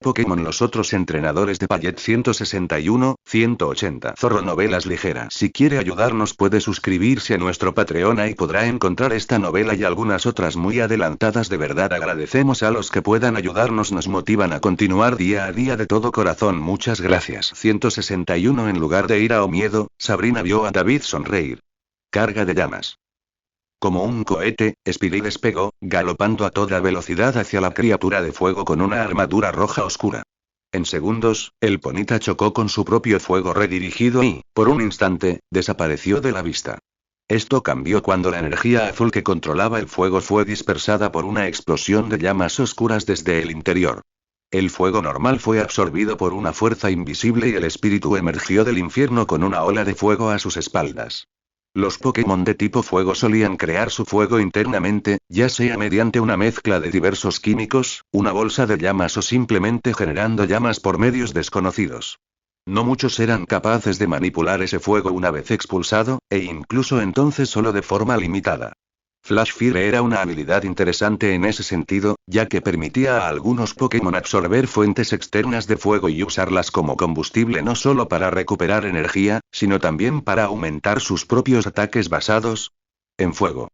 Pokémon. Los otros entrenadores de Payet 161, 180. Zorro Novelas Ligeras. Si quiere ayudarnos puede suscribirse a nuestro Patreon y podrá encontrar esta novela y algunas otras muy adelantadas. De verdad agradecemos a los que puedan ayudarnos, nos motivan a continuar día a día de todo corazón. Muchas gracias. 161. En lugar de ira o miedo, Sabrina vio a David sonreír. Carga de llamas. Como un cohete, Spirit despegó, galopando a toda velocidad hacia la criatura de fuego con una armadura roja oscura. En segundos, el Ponyta chocó con su propio fuego redirigido y, por un instante, desapareció de la vista. Esto cambió cuando la energía azul que controlaba el fuego fue dispersada por una explosión de llamas oscuras desde el interior. El fuego normal fue absorbido por una fuerza invisible y el espíritu emergió del infierno con una ola de fuego a sus espaldas. Los Pokémon de tipo fuego solían crear su fuego internamente, ya sea mediante una mezcla de diversos químicos, una bolsa de llamas o simplemente generando llamas por medios desconocidos. No muchos eran capaces de manipular ese fuego una vez expulsado, e incluso entonces solo de forma limitada. Flash Fire era una habilidad interesante en ese sentido, ya que permitía a algunos Pokémon absorber fuentes externas de fuego y usarlas como combustible no solo para recuperar energía, sino también para aumentar sus propios ataques basados en fuego.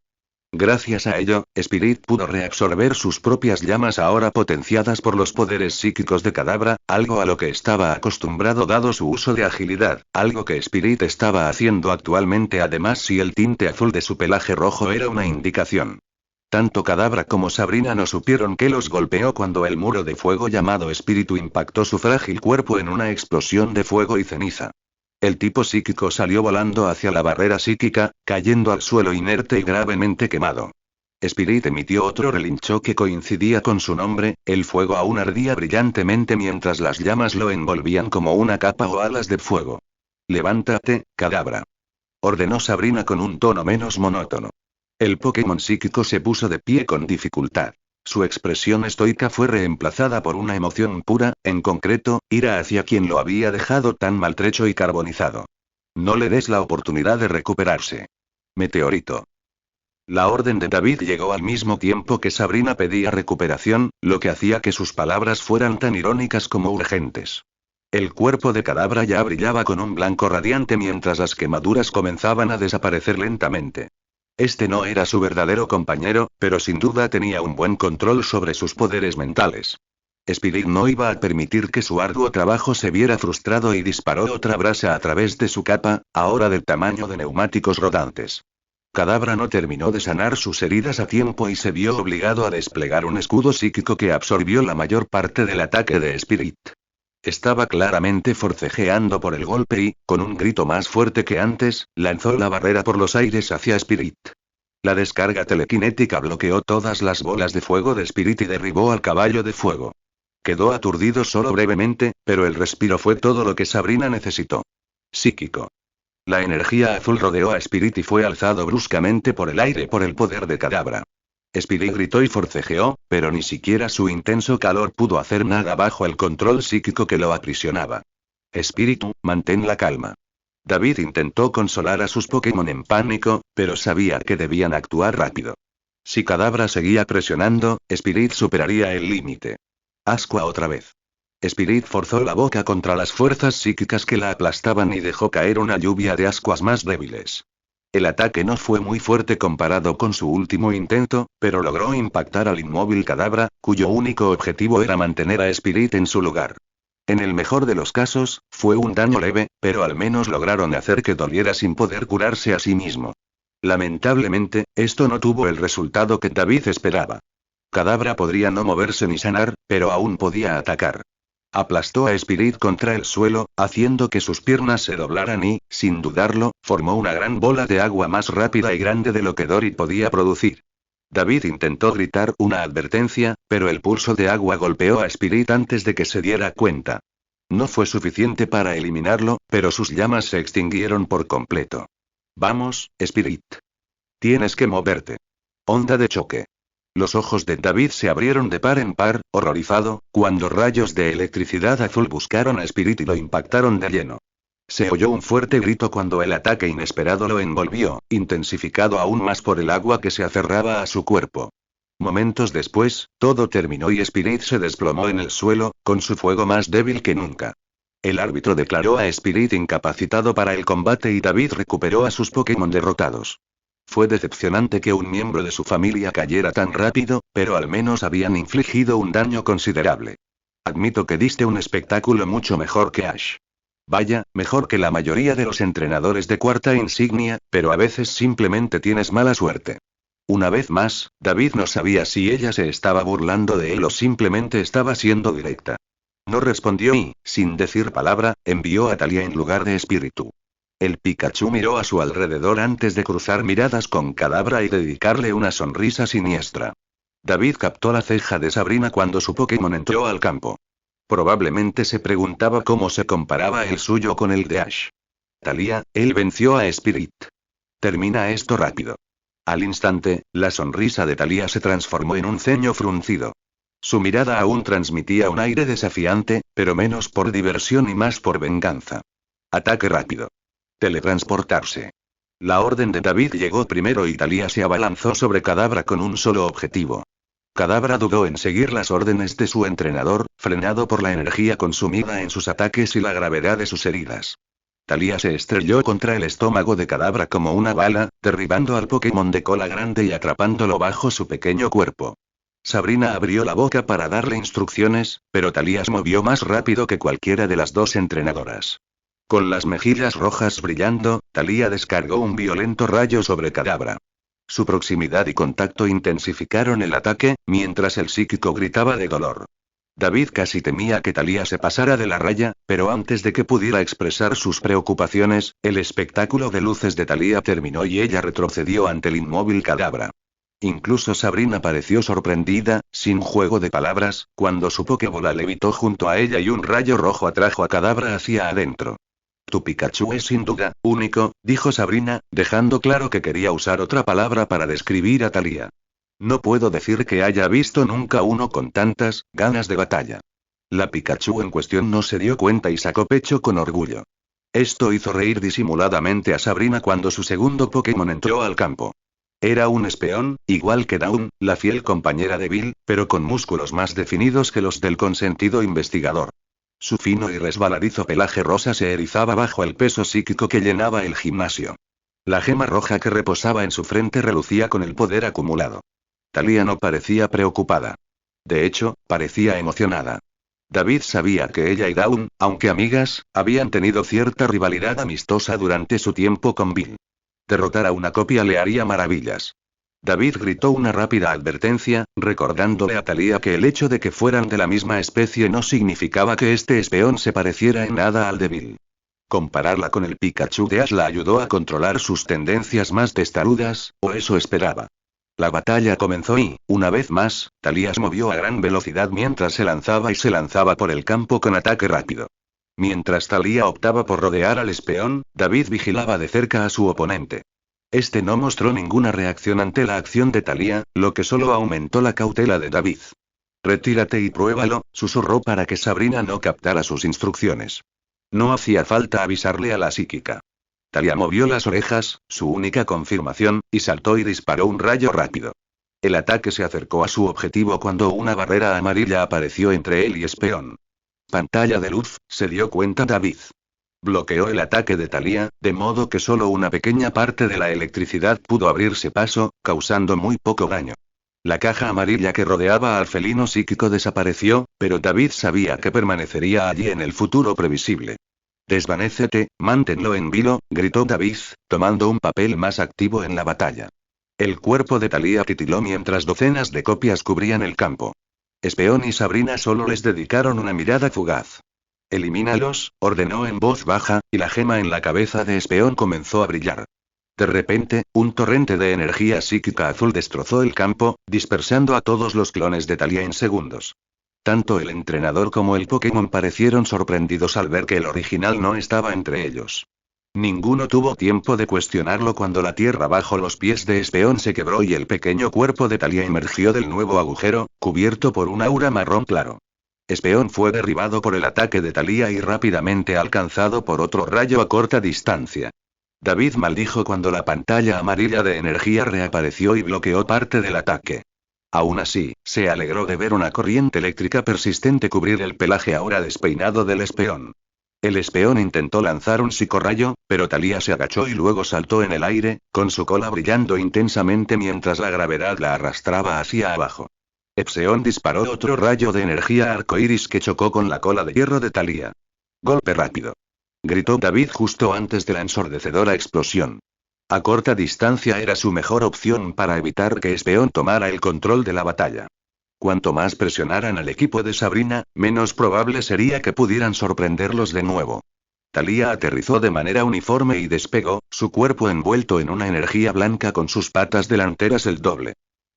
Gracias a ello, Spirit pudo reabsorber sus propias llamas ahora potenciadas por los poderes psíquicos de Kadabra, algo a lo que estaba acostumbrado dado su uso de agilidad, algo que Spirit estaba haciendo actualmente. Además, si el tinte azul de su pelaje rojo era una indicación. Tanto Kadabra como Sabrina no supieron qué los golpeó cuando el muro de fuego llamado espíritu impactó su frágil cuerpo en una explosión de fuego y ceniza. El tipo psíquico salió volando hacia la barrera psíquica, cayendo al suelo inerte y gravemente quemado. Spirit emitió otro relincho que coincidía con su nombre, el fuego aún ardía brillantemente mientras las llamas lo envolvían como una capa o alas de fuego. «Levántate, Kadabra», ordenó Sabrina con un tono menos monótono. El Pokémon psíquico se puso de pie con dificultad. Su expresión estoica fue reemplazada por una emoción pura, en concreto, ira hacia quien lo había dejado tan maltrecho y carbonizado. No le des la oportunidad de recuperarse. Meteorito. La orden de David llegó al mismo tiempo que Sabrina pedía recuperación, lo que hacía que sus palabras fueran tan irónicas como urgentes. El cuerpo de Kadabra ya brillaba con un blanco radiante mientras las quemaduras comenzaban a desaparecer lentamente. Este no era su verdadero compañero, pero sin duda tenía un buen control sobre sus poderes mentales. Spirit no iba a permitir que su arduo trabajo se viera frustrado y disparó otra brasa a través de su capa, ahora del tamaño de neumáticos rodantes. Kadabra no terminó de sanar sus heridas a tiempo y se vio obligado a desplegar un escudo psíquico que absorbió la mayor parte del ataque de Spirit. Estaba claramente forcejeando por el golpe y, con un grito más fuerte que antes, lanzó la barrera por los aires hacia Spirit. La descarga telequinética bloqueó todas las bolas de fuego de Spirit y derribó al caballo de fuego. Quedó aturdido solo brevemente, pero el respiro fue todo lo que Sabrina necesitó. Psíquico. La energía azul rodeó a Spirit y fue alzado bruscamente por el aire por el poder de Kadabra. Spirit gritó y forcejeó, pero ni siquiera su intenso calor pudo hacer nada bajo el control psíquico que lo aprisionaba. Espíritu, mantén la calma. David intentó consolar a sus Pokémon en pánico, pero sabía que debían actuar rápido. Si Kadabra seguía presionando, Spirit superaría el límite. Ascua otra vez. Spirit forzó la boca contra las fuerzas psíquicas que la aplastaban y dejó caer una lluvia de ascuas más débiles. El ataque no fue muy fuerte comparado con su último intento, pero logró impactar al inmóvil Kadabra, cuyo único objetivo era mantener a Spirit en su lugar. En el mejor de los casos, fue un daño leve, pero al menos lograron hacer que doliera sin poder curarse a sí mismo. Lamentablemente, esto no tuvo el resultado que David esperaba. Kadabra podría no moverse ni sanar, pero aún podía atacar. Aplastó a Spirit contra el suelo, haciendo que sus piernas se doblaran y, sin dudarlo, formó una gran bola de agua más rápida y grande de lo que Dory podía producir. David intentó gritar una advertencia, pero el pulso de agua golpeó a Spirit antes de que se diera cuenta. No fue suficiente para eliminarlo, pero sus llamas se extinguieron por completo. Vamos, Spirit. Tienes que moverte. Onda de choque. Los ojos de David se abrieron de par en par, horrorizado, cuando rayos de electricidad azul buscaron a Spirit y lo impactaron de lleno. Se oyó un fuerte grito cuando el ataque inesperado lo envolvió, intensificado aún más por el agua que se aferraba a su cuerpo. Momentos después, todo terminó y Spirit se desplomó en el suelo, con su fuego más débil que nunca. El árbitro declaró a Spirit incapacitado para el combate y David recuperó a sus Pokémon derrotados. Fue decepcionante que un miembro de su familia cayera tan rápido, pero al menos habían infligido un daño considerable. Admito que diste un espectáculo mucho mejor que Ash. Vaya, mejor que la mayoría de los entrenadores de cuarta insignia, pero a veces simplemente tienes mala suerte. Una vez más, David no sabía si ella se estaba burlando de él o simplemente estaba siendo directa. No respondió y, sin decir palabra, envió a Thalía en lugar de Espíritu. El Pikachu miró a su alrededor antes de cruzar miradas con Kadabra y dedicarle una sonrisa siniestra. David captó la ceja de Sabrina cuando su Pokémon entró al campo. Probablemente se preguntaba cómo se comparaba el suyo con el de Ash. Thalía, él venció a Spirit. Termina esto rápido. Al instante, la sonrisa de Thalía se transformó en un ceño fruncido. Su mirada aún transmitía un aire desafiante, pero menos por diversión y más por venganza. Ataque rápido. Teletransportarse. La orden de David llegó primero y Thalía se abalanzó sobre Kadabra con un solo objetivo. Kadabra dudó en seguir las órdenes de su entrenador, frenado por la energía consumida en sus ataques y la gravedad de sus heridas. Thalía se estrelló contra el estómago de Kadabra como una bala, derribando al Pokémon de cola grande y atrapándolo bajo su pequeño cuerpo. Sabrina abrió la boca para darle instrucciones, pero Thalía se movió más rápido que cualquiera de las dos entrenadoras. Con las mejillas rojas brillando, Thalía descargó un violento rayo sobre Kadabra. Su proximidad y contacto intensificaron el ataque, mientras el psíquico gritaba de dolor. David casi temía que Thalía se pasara de la raya, pero antes de que pudiera expresar sus preocupaciones, el espectáculo de luces de Thalía terminó y ella retrocedió ante el inmóvil Kadabra. Incluso Sabrina pareció sorprendida, sin juego de palabras, cuando su Pokébola levitó junto a ella y un rayo rojo atrajo a Kadabra hacia adentro. Tu Pikachu es sin duda único, dijo Sabrina, dejando claro que quería usar otra palabra para describir a Thalía. No puedo decir que haya visto nunca uno con tantas ganas de batalla. La Pikachu en cuestión no se dio cuenta y sacó pecho con orgullo. Esto hizo reír disimuladamente a Sabrina cuando su segundo Pokémon entró al campo. Era un espión, igual que Dawn, la fiel compañera de Bill, pero con músculos más definidos que los del consentido investigador. Su fino y resbaladizo pelaje rosa se erizaba bajo el peso psíquico que llenaba el gimnasio. La gema roja que reposaba en su frente relucía con el poder acumulado. Thalía no parecía preocupada. De hecho, parecía emocionada. David sabía que ella y Dawn, aunque amigas, habían tenido cierta rivalidad amistosa durante su tiempo con Bill. Derrotar a una copia le haría maravillas. David gritó una rápida advertencia, recordándole a Thalía que el hecho de que fueran de la misma especie no significaba que este espión se pareciera en nada al de Bill. Compararla con el Pikachu de Ash la ayudó a controlar sus tendencias más testarudas, o eso esperaba. La batalla comenzó y, una vez más, Thalía se movió a gran velocidad mientras se lanzaba y se lanzaba por el campo con ataque rápido. Mientras Thalía optaba por rodear al espión, David vigilaba de cerca a su oponente. Este no mostró ninguna reacción ante la acción de Thalía, lo que solo aumentó la cautela de David. Retírate y pruébalo, susurró para que Sabrina no captara sus instrucciones. No hacía falta avisarle a la psíquica. Thalía movió las orejas, su única confirmación, y saltó y disparó un rayo rápido. El ataque se acercó a su objetivo cuando una barrera amarilla apareció entre él y espión. Pantalla de luz, se dio cuenta David. Bloqueó el ataque de Thalía, de modo que solo una pequeña parte de la electricidad pudo abrirse paso, causando muy poco daño. La caja amarilla que rodeaba al felino psíquico desapareció, pero David sabía que permanecería allí en el futuro previsible. Desvanécete, manténlo en vilo, gritó David, tomando un papel más activo en la batalla. El cuerpo de Thalía titiló mientras docenas de copias cubrían el campo. Espión y Sabrina solo les dedicaron una mirada fugaz. Elimínalos, ordenó en voz baja, y la gema en la cabeza de Espión comenzó a brillar. De repente, un torrente de energía psíquica azul destrozó el campo, dispersando a todos los clones de Thalía en segundos. Tanto el entrenador como el Pokémon parecieron sorprendidos al ver que el original no estaba entre ellos. Ninguno tuvo tiempo de cuestionarlo cuando la tierra bajo los pies de Espión se quebró y el pequeño cuerpo de Thalía emergió del nuevo agujero, cubierto por un aura marrón claro. Espión fue derribado por el ataque de Thalía y rápidamente alcanzado por otro rayo a corta distancia. David maldijo cuando la pantalla amarilla de energía reapareció y bloqueó parte del ataque. Aún así, se alegró de ver una corriente eléctrica persistente cubrir el pelaje ahora despeinado del espeón. El espeón intentó lanzar un psicorrayo, pero Thalía se agachó y luego saltó en el aire, con su cola brillando intensamente mientras la gravedad la arrastraba hacia abajo. Epseón disparó otro rayo de energía arcoíris que chocó con la cola de hierro de Thalía. ¡Golpe rápido!, gritó David justo antes de la ensordecedora explosión. A corta distancia era su mejor opción para evitar que Espeón tomara el control de la batalla. Cuanto más presionaran al equipo de Sabrina, menos probable sería que pudieran sorprenderlos de nuevo. Thalía aterrizó de manera uniforme y despegó, su cuerpo envuelto en una energía blanca con sus patas delanteras el doble.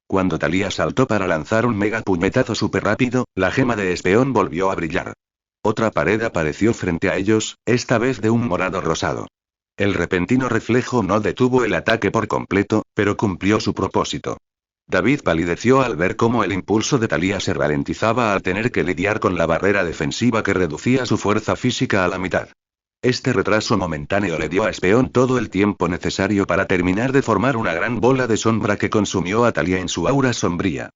Cuando Thalía saltó para lanzar un mega puñetazo súper rápido, la gema de Espeón volvió a brillar. Otra pared apareció frente a ellos, esta vez de un morado rosado. El repentino reflejo no detuvo el ataque por completo, pero cumplió su propósito. David palideció al ver cómo el impulso de Thalía se ralentizaba al tener que lidiar con la barrera defensiva que reducía su fuerza física a la mitad. Este retraso momentáneo le dio a Espeón todo el tiempo necesario para terminar de formar una gran bola de sombra que consumió a Thalía en su aura sombría.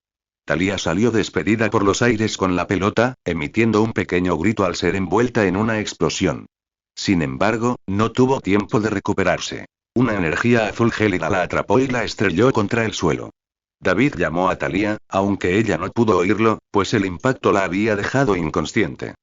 Thalía salió despedida por los aires con la pelota, emitiendo un pequeño grito al ser envuelta en una explosión. Sin embargo, no tuvo tiempo de recuperarse. Una energía azul gélida la atrapó y la estrelló contra el suelo. David llamó a Thalía, aunque ella no pudo oírlo, pues el impacto la había dejado inconsciente.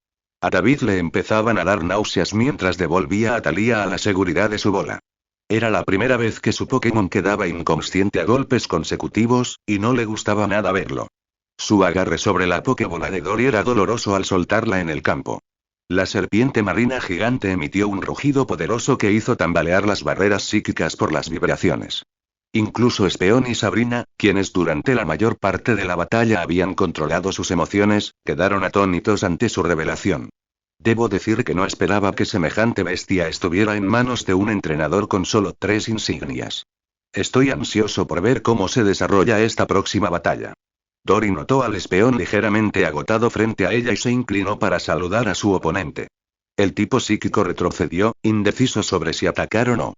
A David le empezaban a dar náuseas mientras devolvía a Thalía a la seguridad de su bola. Era la primera vez que su Pokémon quedaba inconsciente a golpes consecutivos, y no le gustaba nada verlo. Su agarre sobre la Pokébola de Dory era doloroso al soltarla en el campo. La serpiente marina gigante emitió un rugido poderoso que hizo tambalear las barreras psíquicas por las vibraciones. Incluso Espeón y Sabrina, quienes durante la mayor parte de la batalla habían controlado sus emociones, quedaron atónitos ante su revelación. Debo decir que no esperaba que semejante bestia estuviera en manos de un entrenador con solo 3 insignias. Estoy ansioso por ver cómo se desarrolla esta próxima batalla. Dory notó al Espeón ligeramente agotado frente a ella y se inclinó para saludar a su oponente. El tipo psíquico retrocedió, indeciso sobre si atacar o no.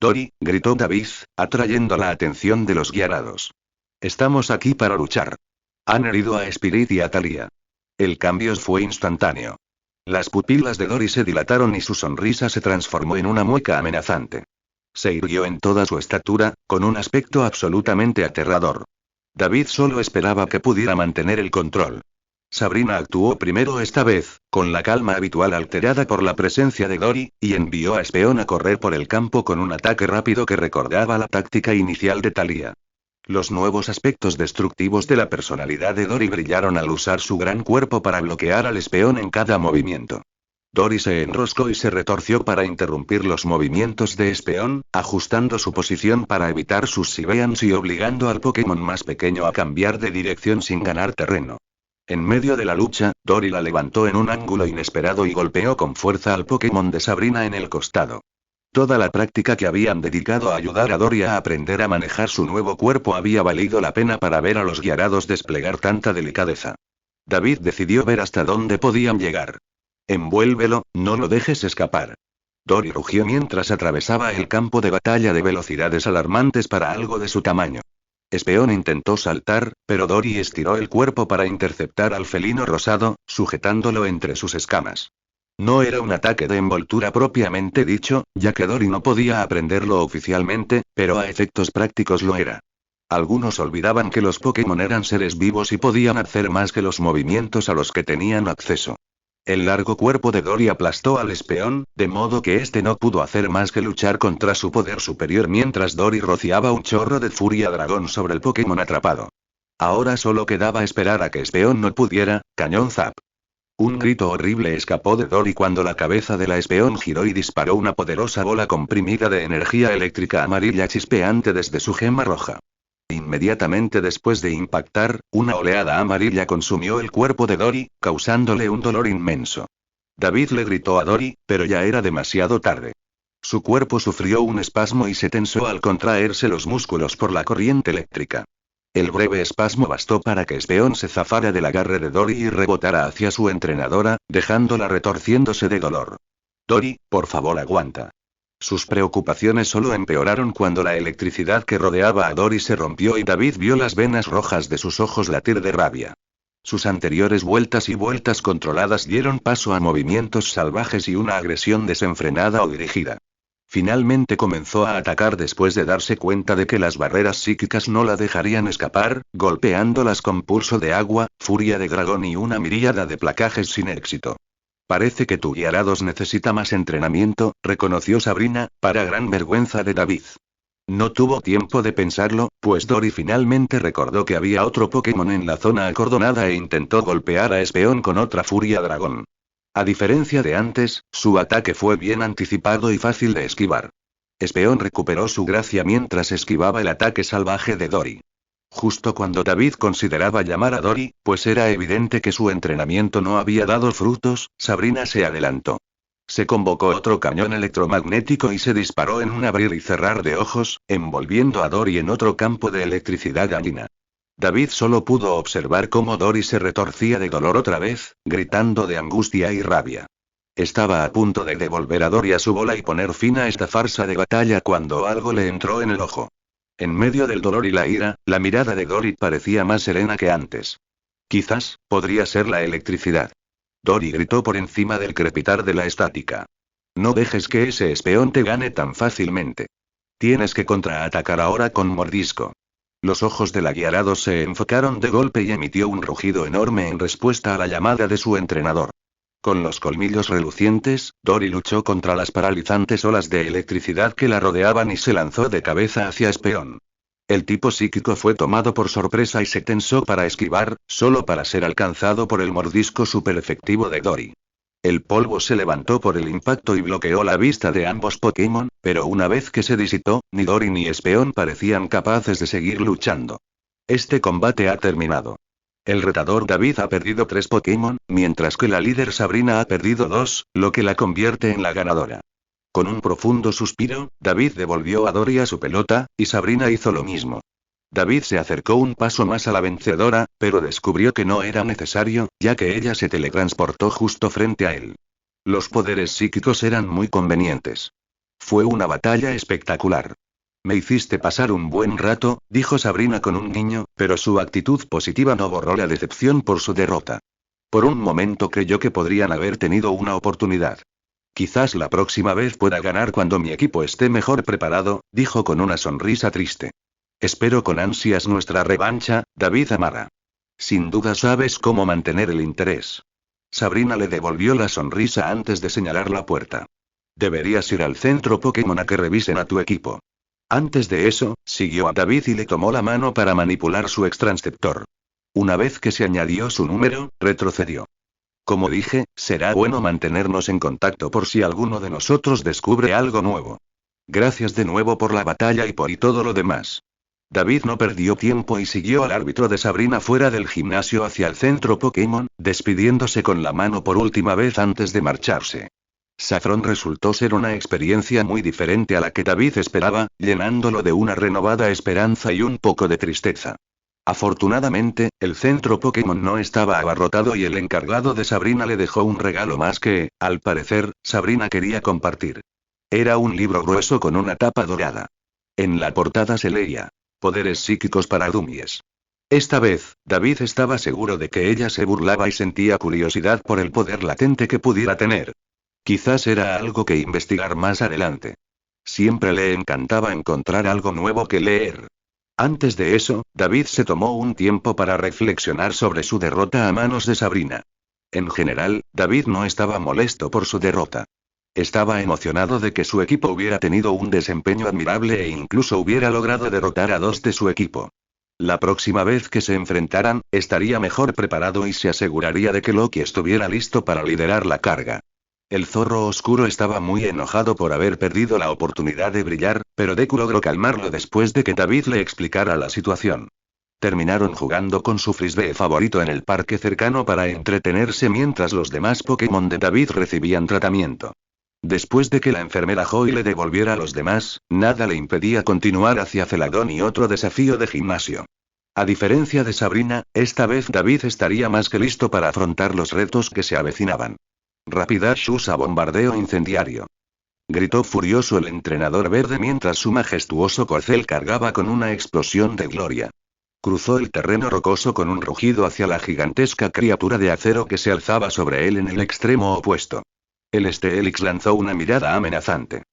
Dory, gritó David, atrayendo la atención de los guiarados. Estamos aquí para luchar. Han herido a Spirit y a Thalía. El cambio fue instantáneo. Las pupilas de Dory se dilataron y su sonrisa se transformó en una mueca amenazante. Se irguió en toda su estatura, con un aspecto absolutamente aterrador. David solo esperaba que pudiera mantener el control. Sabrina actuó primero esta vez, con la calma habitual alterada por la presencia de Dory, y envió a Espeón a correr por el campo con un ataque rápido que recordaba la táctica inicial de Thalía. Los nuevos aspectos destructivos de la personalidad de Dory brillaron al usar su gran cuerpo para bloquear al Espeón en cada movimiento. Dory se enroscó y se retorció para interrumpir los movimientos de Espeón, ajustando su posición para evitar sus Sibeans y obligando al Pokémon más pequeño a cambiar de dirección sin ganar terreno. En medio de la lucha, Dory la levantó en un ángulo inesperado y golpeó con fuerza al Pokémon de Sabrina en el costado. Toda la práctica que habían dedicado a ayudar a Dory a aprender a manejar su nuevo cuerpo había valido la pena para ver a los guiarados desplegar tanta delicadeza. David decidió ver hasta dónde podían llegar. Envuélvelo, no lo dejes escapar. Dory rugió mientras atravesaba el campo de batalla de velocidades alarmantes para algo de su tamaño. Espeón intentó saltar, pero Dory estiró el cuerpo para interceptar al felino rosado, sujetándolo entre sus escamas. No era un ataque de envoltura propiamente dicho, ya que Dory no podía aprenderlo oficialmente, pero a efectos prácticos lo era. Algunos olvidaban que los Pokémon eran seres vivos y podían hacer más que los movimientos a los que tenían acceso. El largo cuerpo de Dory aplastó al Espeón, de modo que este no pudo hacer más que luchar contra su poder superior mientras Dory rociaba un chorro de furia dragón sobre el Pokémon atrapado. Ahora solo quedaba esperar a que Espeón no pudiera, cañón zap. Un grito horrible escapó de Dory cuando la cabeza de la Espeón giró y disparó una poderosa bola comprimida de energía eléctrica amarilla chispeante desde su gema roja. Inmediatamente después de impactar, una oleada amarilla consumió el cuerpo de Dory, causándole un dolor inmenso. David le gritó a Dory, pero ya era demasiado tarde. Su cuerpo sufrió un espasmo y se tensó al contraerse los músculos por la corriente eléctrica. El breve espasmo bastó para que Espeón se zafara del agarre de Dory y rebotara hacia su entrenadora, dejándola retorciéndose de dolor. Dory, por favor aguanta. Sus preocupaciones solo empeoraron cuando la electricidad que rodeaba a Dory se rompió y David vio las venas rojas de sus ojos latir de rabia. Sus anteriores vueltas y vueltas controladas dieron paso a movimientos salvajes y una agresión desenfrenada o dirigida. Finalmente comenzó a atacar después de darse cuenta de que las barreras psíquicas no la dejarían escapar, golpeándolas con pulso de agua, furia de dragón y una miríada de placajes sin éxito. Parece que tu Gyarados necesita más entrenamiento, reconoció Sabrina, para gran vergüenza de David. No tuvo tiempo de pensarlo, pues Dory finalmente recordó que había otro Pokémon en la zona acordonada e intentó golpear a Espeon con otra furia dragón. A diferencia de antes, su ataque fue bien anticipado y fácil de esquivar. Espeon recuperó su gracia mientras esquivaba el ataque salvaje de Dory. Justo cuando David consideraba llamar a Dory, pues era evidente que su entrenamiento no había dado frutos, Sabrina se adelantó. Se convocó otro cañón electromagnético y se disparó en un abrir y cerrar de ojos, envolviendo a Dory en otro campo de electricidad dañina. David solo pudo observar cómo Dory se retorcía de dolor otra vez, gritando de angustia y rabia. Estaba a punto de devolver a Dory a su bola y poner fin a esta farsa de batalla cuando algo le entró en el ojo. En medio del dolor y la ira, la mirada de Dory parecía más serena que antes. Quizás, podría ser la electricidad. Dory gritó por encima del crepitar de la estática. No dejes que ese Espeon te gane tan fácilmente. Tienes que contraatacar ahora con mordisco. Los ojos de la Gyarados se enfocaron de golpe y emitió un rugido enorme en respuesta a la llamada de su entrenador. Con los colmillos relucientes, Dory luchó contra las paralizantes olas de electricidad que la rodeaban y se lanzó de cabeza hacia Espeon. El tipo psíquico fue tomado por sorpresa y se tensó para esquivar, solo para ser alcanzado por el mordisco super efectivo de Dory. El polvo se levantó por el impacto y bloqueó la vista de ambos Pokémon, pero una vez que se disipó, ni Dory ni Espeon parecían capaces de seguir luchando. Este combate ha terminado. El retador David ha perdido 3 Pokémon, mientras que la líder Sabrina ha perdido 2, lo que la convierte en la ganadora. Con un profundo suspiro, David devolvió a Dory a su pelota, y Sabrina hizo lo mismo. David se acercó un paso más a la vencedora, pero descubrió que no era necesario, ya que ella se teletransportó justo frente a él. Los poderes psíquicos eran muy convenientes. Fue una batalla espectacular. Me hiciste pasar un buen rato, dijo Sabrina con un guiño, pero su actitud positiva no borró la decepción por su derrota. Por un momento creyó que podrían haber tenido una oportunidad. Quizás la próxima vez pueda ganar cuando mi equipo esté mejor preparado, dijo con una sonrisa triste. Espero con ansias nuestra revancha, David Amara. Sin duda sabes cómo mantener el interés. Sabrina le devolvió la sonrisa antes de señalar la puerta. Deberías ir al centro Pokémon a que revisen a tu equipo. Antes de eso, siguió a David y le tomó la mano para manipular su extransceptor. Una vez que se añadió su número, retrocedió. Como dije, será bueno mantenernos en contacto por si alguno de nosotros descubre algo nuevo. Gracias de nuevo por la batalla y todo lo demás. David no perdió tiempo y siguió al árbitro de Sabrina fuera del gimnasio hacia el centro Pokémon, despidiéndose con la mano por última vez antes de marcharse. Saffron resultó ser una experiencia muy diferente a la que David esperaba, llenándolo de una renovada esperanza y un poco de tristeza. Afortunadamente, el centro Pokémon no estaba abarrotado y el encargado de Sabrina le dejó un regalo más que, al parecer, Sabrina quería compartir. Era un libro grueso con una tapa dorada. En la portada se leía: Poderes psíquicos para dummies. Esta vez, David estaba seguro de que ella se burlaba y sentía curiosidad por el poder latente que pudiera tener. Quizás era algo que investigar más adelante. Siempre le encantaba encontrar algo nuevo que leer. Antes de eso, David se tomó un tiempo para reflexionar sobre su derrota a manos de Sabrina. En general, David no estaba molesto por su derrota. Estaba emocionado de que su equipo hubiera tenido un desempeño admirable e incluso hubiera logrado derrotar a 2 de su equipo. La próxima vez que se enfrentaran, estaría mejor preparado y se aseguraría de que Loki estuviera listo para liderar la carga. El zorro oscuro estaba muy enojado por haber perdido la oportunidad de brillar, pero Deku logró calmarlo después de que David le explicara la situación. Terminaron jugando con su frisbee favorito en el parque cercano para entretenerse mientras los demás Pokémon de David recibían tratamiento. Después de que la enfermera Joy le devolviera a los demás, nada le impedía continuar hacia Celadón y otro desafío de gimnasio. A diferencia de Sabrina, esta vez David estaría más que listo para afrontar los retos que se avecinaban. Rapidash usa bombardeo incendiario. Gritó furioso el entrenador verde mientras su majestuoso corcel cargaba con una explosión de gloria. Cruzó el terreno rocoso con un rugido hacia la gigantesca criatura de acero que se alzaba sobre él en el extremo opuesto. El Steelix lanzó una mirada amenazante.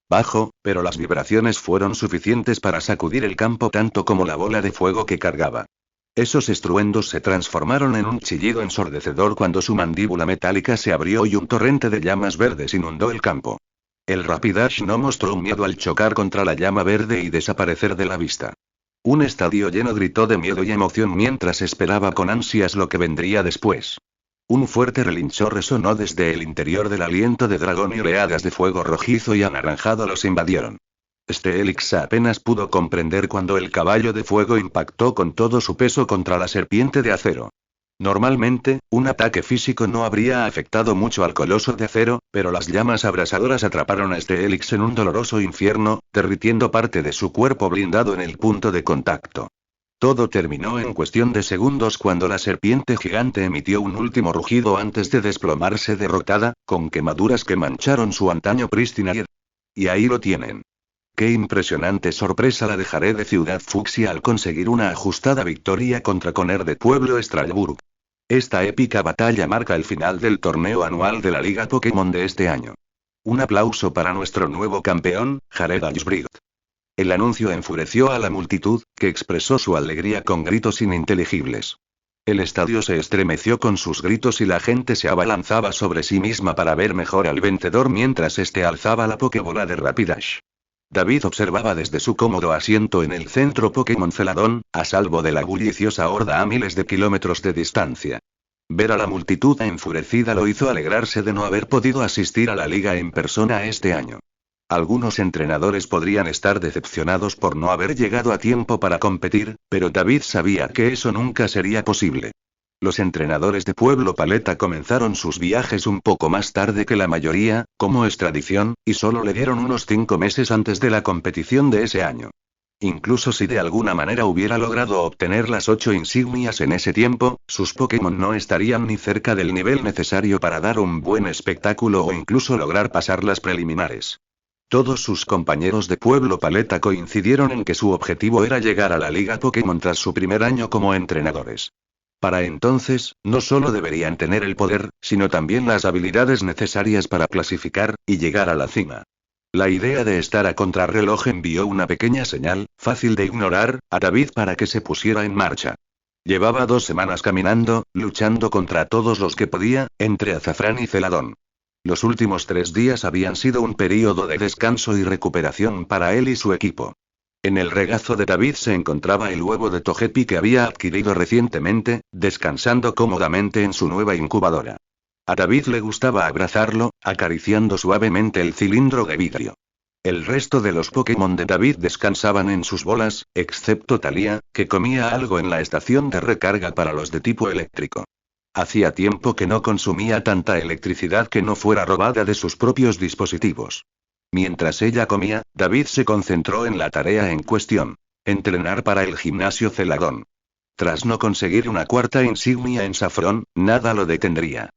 Bajo, pero las vibraciones fueron suficientes para sacudir el campo tanto como la bola de fuego que cargaba. Esos estruendos se transformaron en un chillido ensordecedor cuando su mandíbula metálica se abrió y un torrente de llamas verdes inundó el campo. El Rapidash no mostró miedo al chocar contra la llama verde y desaparecer de la vista. Un estadio lleno gritó de miedo y emoción mientras esperaba con ansias lo que vendría después. Un fuerte relinchor resonó desde el interior del aliento de dragón y oleadas de fuego rojizo y anaranjado los invadieron. Steelix apenas pudo comprender cuando el caballo de fuego impactó con todo su peso contra la serpiente de acero. Normalmente, un ataque físico no habría afectado mucho al coloso de acero, pero las llamas abrasadoras atraparon a Steelix en un doloroso infierno, derritiendo parte de su cuerpo blindado en el punto de contacto. Todo terminó en cuestión de segundos cuando la serpiente gigante emitió un último rugido antes de desplomarse derrotada, con quemaduras que mancharon su antaño prístina piel. Y ahí lo tienen. Qué impresionante sorpresa la de Jared de Ciudad Fucsia al conseguir una ajustada victoria contra Conner de Pueblo Strasburg. Esta épica batalla marca el final del torneo anual de la Liga Pokémon de este año. Un aplauso para nuestro nuevo campeón, Jared Ashbridge. El anuncio enfureció a la multitud, que expresó su alegría con gritos ininteligibles. El estadio se estremeció con sus gritos y la gente se abalanzaba sobre sí misma para ver mejor al vencedor mientras este alzaba la Pokébola de Rapidash. David observaba desde su cómodo asiento en el centro Pokémon Celadón, a salvo de la bulliciosa horda a miles de kilómetros de distancia. Ver a la multitud enfurecida lo hizo alegrarse de no haber podido asistir a la liga en persona este año. Algunos entrenadores podrían estar decepcionados por no haber llegado a tiempo para competir, pero David sabía que eso nunca sería posible. Los entrenadores de Pueblo Paleta comenzaron sus viajes un poco más tarde que la mayoría, como es tradición, y solo le dieron unos 5 meses antes de la competición de ese año. Incluso si de alguna manera hubiera logrado obtener las 8 insignias en ese tiempo, sus Pokémon no estarían ni cerca del nivel necesario para dar un buen espectáculo o incluso lograr pasar las preliminares. Todos sus compañeros de Pueblo Paleta coincidieron en que su objetivo era llegar a la Liga Pokémon tras su primer año como entrenadores. Para entonces, no solo deberían tener el poder, sino también las habilidades necesarias para clasificar y llegar a la cima. La idea de estar a contrarreloj envió una pequeña señal, fácil de ignorar, a David para que se pusiera en marcha. Llevaba 2 semanas caminando, luchando contra todos los que podía, entre Azafrán y Celadón. Los últimos 3 días habían sido un período de descanso y recuperación para él y su equipo. En el regazo de David se encontraba el huevo de Togepi que había adquirido recientemente, descansando cómodamente en su nueva incubadora. A David le gustaba abrazarlo, acariciando suavemente el cilindro de vidrio. El resto de los Pokémon de David descansaban en sus bolas, excepto Thalía, que comía algo en la estación de recarga para los de tipo eléctrico. Hacía tiempo que no consumía tanta electricidad que no fuera robada de sus propios dispositivos. Mientras ella comía, David se concentró en la tarea en cuestión: entrenar para el gimnasio Celadón. Tras no conseguir una 4ª insignia en Saffron, nada lo detendría.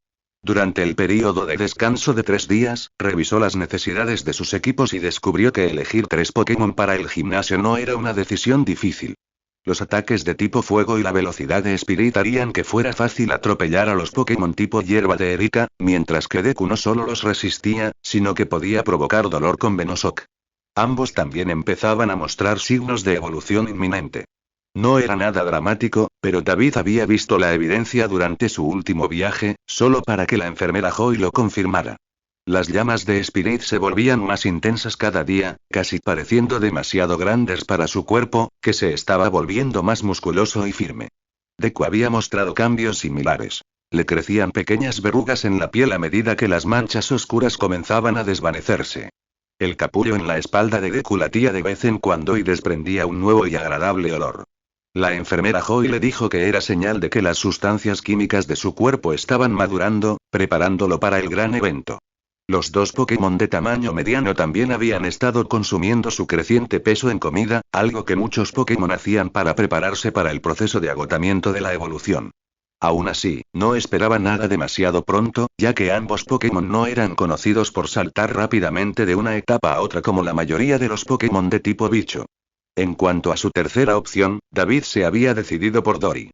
Durante el período de descanso de 3 días, revisó las necesidades de sus equipos y descubrió que elegir 3 Pokémon para el gimnasio no era una decisión difícil. Los ataques de tipo fuego y la velocidad de Spirit harían que fuera fácil atropellar a los Pokémon tipo hierba de Erika, mientras que Deku no solo los resistía, sino que podía provocar dolor con Venoshock. Ambos también empezaban a mostrar signos de evolución inminente. No era nada dramático, pero David había visto la evidencia durante su último viaje, solo para que la enfermera Joy lo confirmara. Las llamas de Spirit se volvían más intensas cada día, casi pareciendo demasiado grandes para su cuerpo, que se estaba volviendo más musculoso y firme. Deku había mostrado cambios similares. Le crecían pequeñas verrugas en la piel a medida que las manchas oscuras comenzaban a desvanecerse. El capullo en la espalda de Deku latía de vez en cuando y desprendía un nuevo y agradable olor. La enfermera Joy le dijo que era señal de que las sustancias químicas de su cuerpo estaban madurando, preparándolo para el gran evento. Los 2 Pokémon de tamaño mediano también habían estado consumiendo su creciente peso en comida, algo que muchos Pokémon hacían para prepararse para el proceso de agotamiento de la evolución. Aún así, no esperaba nada demasiado pronto, ya que ambos Pokémon no eran conocidos por saltar rápidamente de una etapa a otra como la mayoría de los Pokémon de tipo bicho. En cuanto a su tercera opción, David se había decidido por Dory.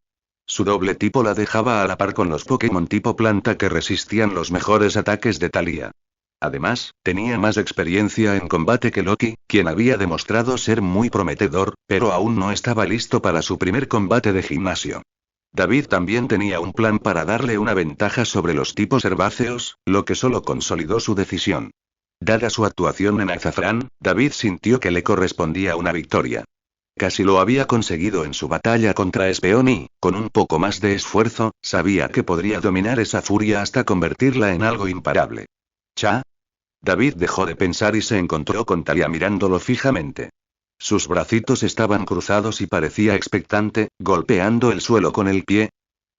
Su doble tipo la dejaba a la par con los Pokémon tipo planta que resistían los mejores ataques de Thalía. Además, tenía más experiencia en combate que Loki, quien había demostrado ser muy prometedor, pero aún no estaba listo para su primer combate de gimnasio. David también tenía un plan para darle una ventaja sobre los tipos herbáceos, lo que solo consolidó su decisión. Dada su actuación en Azafrán, David sintió que le correspondía una victoria. Casi lo había conseguido en su batalla contra Espeon y, con un poco más de esfuerzo, sabía que podría dominar esa furia hasta convertirla en algo imparable. ¿Cha? David dejó de pensar y se encontró con Thalía mirándolo fijamente. Sus bracitos estaban cruzados y parecía expectante, golpeando el suelo con el pie.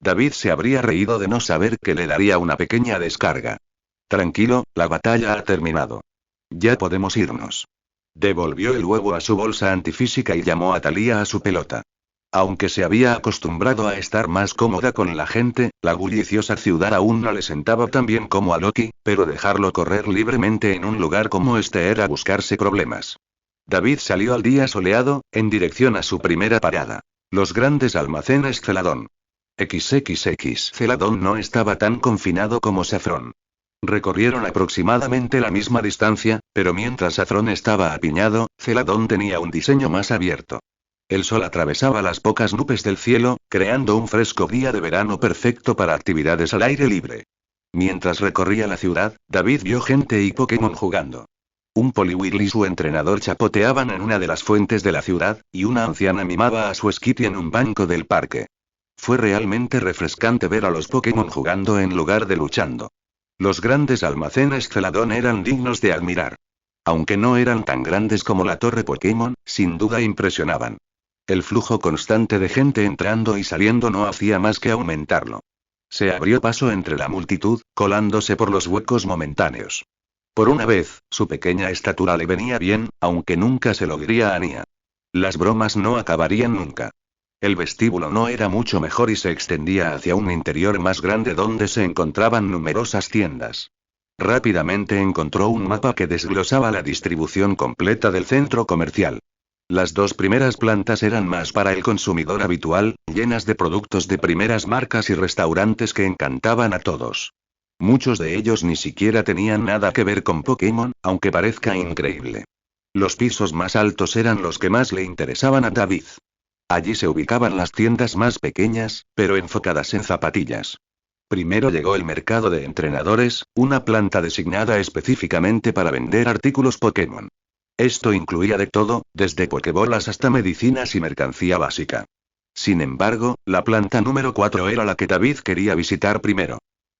David se habría reído de no saber que le daría una pequeña descarga. Tranquilo, la batalla ha terminado. Ya podemos irnos. Devolvió el huevo a su bolsa antifísica y llamó a Thalía a su pelota. Aunque se había acostumbrado a estar más cómoda con la gente, la bulliciosa ciudad aún no le sentaba tan bien como a Loki, pero dejarlo correr libremente en un lugar como este era buscarse problemas. David salió al día soleado, en dirección a su primera parada. Los grandes almacenes Celadón. XXX Celadón no estaba tan confinado como Saffron. Recorrieron aproximadamente la misma distancia, pero mientras Saffron estaba apiñado, Celadón tenía un diseño más abierto. El sol atravesaba las pocas nubes del cielo, creando un fresco día de verano perfecto para actividades al aire libre. Mientras recorría la ciudad, David vio gente y Pokémon jugando. Un Poliwhirl y su entrenador chapoteaban en una de las fuentes de la ciudad, y una anciana mimaba a su Skitty en un banco del parque. Fue realmente refrescante ver a los Pokémon jugando en lugar de luchando. Los grandes almacenes Celadón eran dignos de admirar. Aunque no eran tan grandes como la torre Pokémon, sin duda impresionaban. El flujo constante de gente entrando y saliendo no hacía más que aumentarlo. Se abrió paso entre la multitud, colándose por los huecos momentáneos. Por una vez, su pequeña estatura le venía bien, aunque nunca se lo diría a Nia. Las bromas no acabarían nunca. El vestíbulo no era mucho mejor y se extendía hacia un interior más grande donde se encontraban numerosas tiendas. Rápidamente encontró un mapa que desglosaba la distribución completa del centro comercial. Las dos primeras plantas eran más para el consumidor habitual, llenas de productos de primeras marcas y restaurantes que encantaban a todos. Muchos de ellos ni siquiera tenían nada que ver con Pokémon, aunque parezca increíble. Los pisos más altos eran los que más le interesaban a David. Allí se ubicaban las tiendas más pequeñas, pero enfocadas en zapatillas. Primero llegó el mercado de entrenadores, una planta designada específicamente para vender artículos Pokémon. Esto incluía de todo, desde pokebolas hasta medicinas y mercancía básica. Sin embargo, la planta número 4 era la que David quería visitar primero.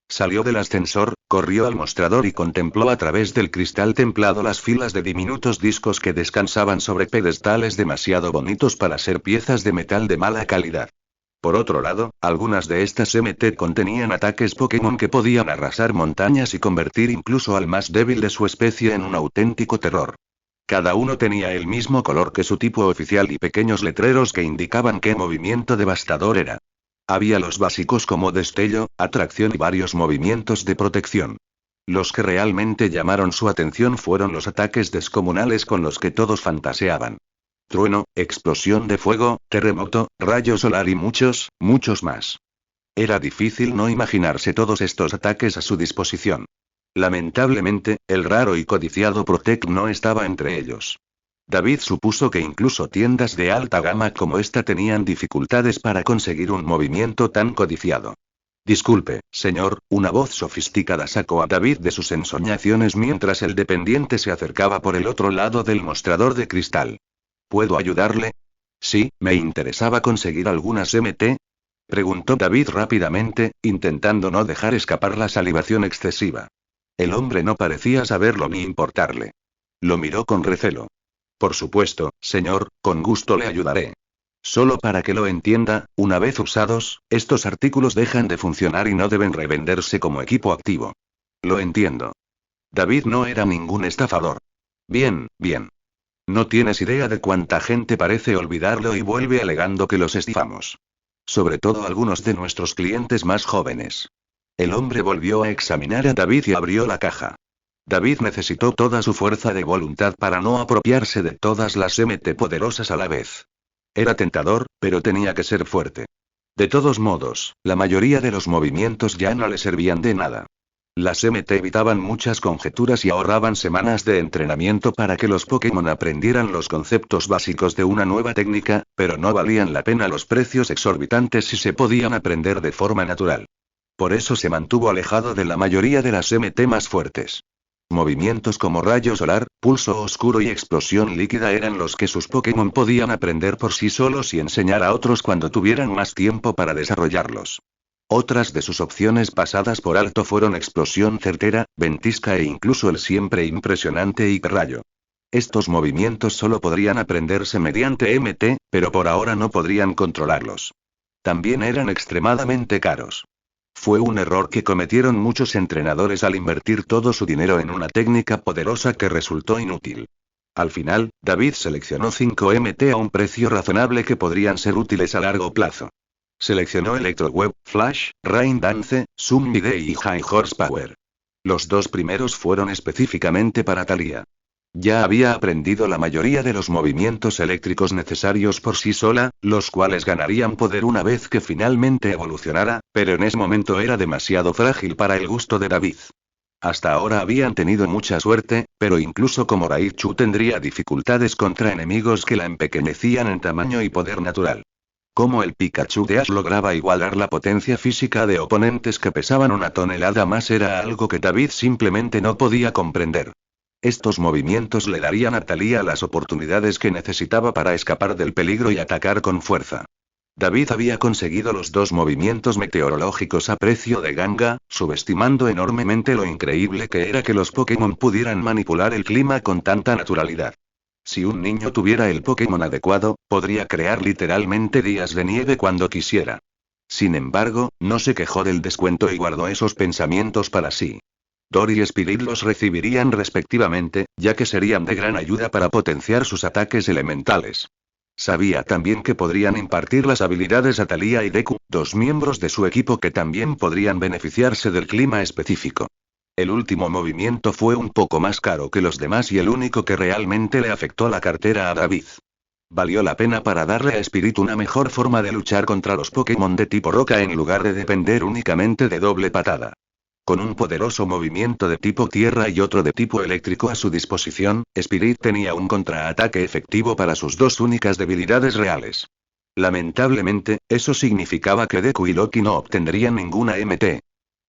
Salió del ascensor, corrió al mostrador y contempló a través del cristal templado las filas de diminutos discos que descansaban sobre pedestales demasiado bonitos para ser piezas de metal de mala calidad. Por otro lado, algunas de estas MT contenían ataques Pokémon que podían arrasar montañas y convertir incluso al más débil de su especie en un auténtico terror. Cada uno tenía el mismo color que su tipo oficial y pequeños letreros que indicaban qué movimiento devastador era. Había los básicos como destello, atracción y varios movimientos de protección. Los que realmente llamaron su atención fueron los ataques descomunales con los que todos fantaseaban. Trueno, explosión de fuego, terremoto, rayo solar y muchos, muchos más. Era difícil no imaginarse todos estos ataques a su disposición. Lamentablemente, el raro y codiciado Protect no estaba entre ellos. David supuso que incluso tiendas de alta gama como esta tenían dificultades para conseguir un movimiento tan codiciado. Disculpe, señor, una voz sofisticada sacó a David de sus ensoñaciones mientras el dependiente se acercaba por el otro lado del mostrador de cristal. ¿Puedo ayudarle? Sí, me interesaba conseguir algunas MT. Preguntó David rápidamente, intentando no dejar escapar la salivación excesiva. El hombre no parecía saberlo ni importarle. Lo miró con recelo. Por supuesto, señor, con gusto le ayudaré. Solo para que lo entienda, una vez usados, estos artículos dejan de funcionar y no deben revenderse como equipo activo. Lo entiendo. David no era ningún estafador. Bien, bien. No tienes idea de cuánta gente parece olvidarlo y vuelve alegando que los estafamos. Sobre todo algunos de nuestros clientes más jóvenes. El hombre volvió a examinar a David y abrió la caja. David necesitó toda su fuerza de voluntad para no apropiarse de todas las MT poderosas a la vez. Era tentador, pero tenía que ser fuerte. De todos modos, la mayoría de los movimientos ya no le servían de nada. Las MT evitaban muchas conjeturas y ahorraban semanas de entrenamiento para que los Pokémon aprendieran los conceptos básicos de una nueva técnica, pero no valían la pena los precios exorbitantes si se podían aprender de forma natural. Por eso se mantuvo alejado de la mayoría de las MT más fuertes. Movimientos como rayo solar, pulso oscuro y explosión líquida eran los que sus Pokémon podían aprender por sí solos y enseñar a otros cuando tuvieran más tiempo para desarrollarlos. Otras de sus opciones pasadas por alto fueron explosión certera, ventisca e incluso el siempre impresionante hiperrayo. Estos movimientos solo podrían aprenderse mediante MT, pero por ahora no podrían controlarlos. También eran extremadamente caros. Fue un error que cometieron muchos entrenadores al invertir todo su dinero en una técnica poderosa que resultó inútil. Al final, David seleccionó 5 MT a un precio razonable que podrían ser útiles a largo plazo. Seleccionó Electroweb, Flash, Rain Dance, Summide y High Horsepower. Los dos primeros fueron específicamente para Thalía. Ya había aprendido la mayoría de los movimientos eléctricos necesarios por sí sola, los cuales ganarían poder una vez que finalmente evolucionara, pero en ese momento era demasiado frágil para el gusto de David. Hasta ahora habían tenido mucha suerte, pero incluso como Raichu tendría dificultades contra enemigos que la empequeñecían en tamaño y poder natural. Cómo el Pikachu de Ash lograba igualar la potencia física de oponentes que pesaban 1 tonelada más era algo que David simplemente no podía comprender. Estos movimientos le darían a Thalía las oportunidades que necesitaba para escapar del peligro y atacar con fuerza. David había conseguido los 2 movimientos meteorológicos a precio de ganga, subestimando enormemente lo increíble que era que los Pokémon pudieran manipular el clima con tanta naturalidad. Si un niño tuviera el Pokémon adecuado, podría crear literalmente días de nieve cuando quisiera. Sin embargo, no se quejó del descuento y guardó esos pensamientos para sí. Dory y Spirit los recibirían respectivamente, ya que serían de gran ayuda para potenciar sus ataques elementales. Sabía también que podrían impartir las habilidades a Thalía y Deku, 2 miembros de su equipo que también podrían beneficiarse del clima específico. El último movimiento fue un poco más caro que los demás y el único que realmente le afectó la cartera a David. Valió la pena para darle a Spirit una mejor forma de luchar contra los Pokémon de tipo roca en lugar de depender únicamente de doble patada. Con un poderoso movimiento de tipo tierra y otro de tipo eléctrico a su disposición, Spirit tenía un contraataque efectivo para sus 2 únicas debilidades reales. Lamentablemente, eso significaba que Deku y Loki no obtendrían ninguna MT.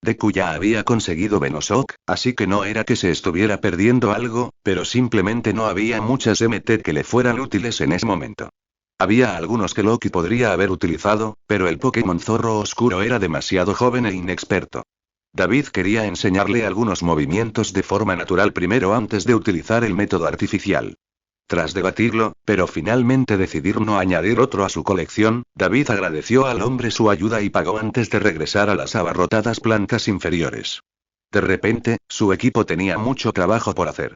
Deku ya había conseguido Venoshock, así que no era que se estuviera perdiendo algo, pero simplemente no había muchas MT que le fueran útiles en ese momento. Había algunos que Loki podría haber utilizado, pero el Pokémon Zorro Oscuro era demasiado joven e inexperto. David quería enseñarle algunos movimientos de forma natural primero antes de utilizar el método artificial. Tras debatirlo, pero finalmente decidir no añadir otro a su colección, David agradeció al hombre su ayuda y pagó antes de regresar a las abarrotadas plantas inferiores. De repente, su equipo tenía mucho trabajo por hacer.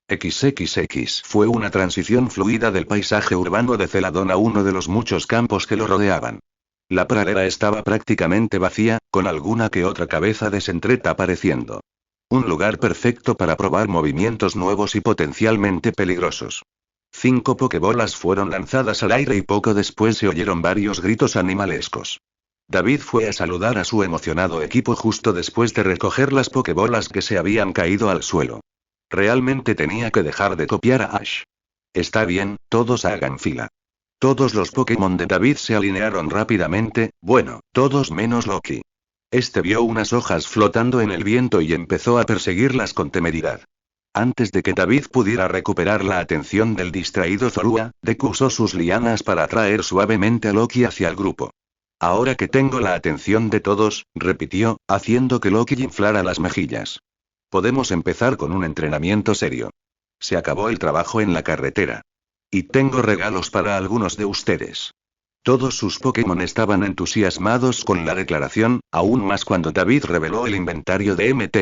XXX fue una transición fluida del paisaje urbano de Celadon a uno de los muchos campos que lo rodeaban. La pradera estaba prácticamente vacía, con alguna que otra cabeza de Sentret apareciendo. Un lugar perfecto para probar movimientos nuevos y potencialmente peligrosos. 5 pokebolas fueron lanzadas al aire y poco después se oyeron varios gritos animalescos. David fue a saludar a su emocionado equipo justo después de recoger las pokebolas que se habían caído al suelo. Realmente tenía que dejar de copiar a Ash. Está bien, todos hagan fila. Todos los Pokémon de David se alinearon rápidamente, bueno, todos menos Loki. Este vio unas hojas flotando en el viento y empezó a perseguirlas con temeridad. Antes de que David pudiera recuperar la atención del distraído Zorua, Deku usó sus lianas para atraer suavemente a Loki hacia el grupo. Ahora que tengo la atención de todos, repitió, haciendo que Loki inflara las mejillas. Podemos empezar con un entrenamiento serio. Se acabó el trabajo en la carretera. Y tengo regalos para algunos de ustedes. Todos sus Pokémon estaban entusiasmados con la declaración, aún más cuando David reveló el inventario de MT.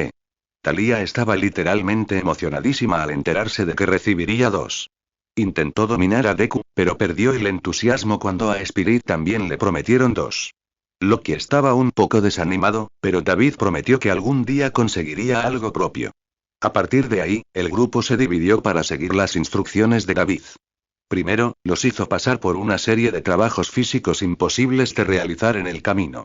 Thalía estaba literalmente emocionadísima al enterarse de que recibiría 2. intentó dominar a Deku, pero perdió el entusiasmo cuando a Spirit también le prometieron dos. Loki estaba un poco desanimado, pero David prometió que algún día conseguiría algo propio. A partir de ahí, el grupo se dividió para seguir las instrucciones de David. Primero, los hizo pasar por una serie de trabajos físicos imposibles de realizar en el camino.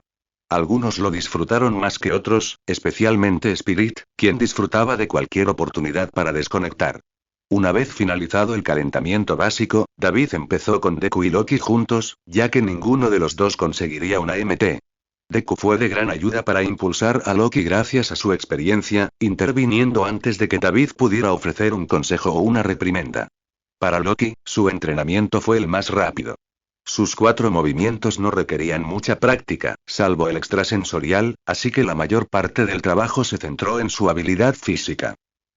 Algunos lo disfrutaron más que otros, especialmente Spirit, quien disfrutaba de cualquier oportunidad para desconectar. Una vez finalizado el calentamiento básico, David empezó con Deku y Loki juntos, ya que ninguno de los dos conseguiría una MT. Deku fue de gran ayuda para impulsar a Loki gracias a su experiencia, interviniendo antes de que David pudiera ofrecer un consejo o una reprimenda. Para Loki, su entrenamiento fue el más rápido. Sus 4 movimientos no requerían mucha práctica, salvo el extrasensorial, así que la mayor parte del trabajo se centró en su habilidad física.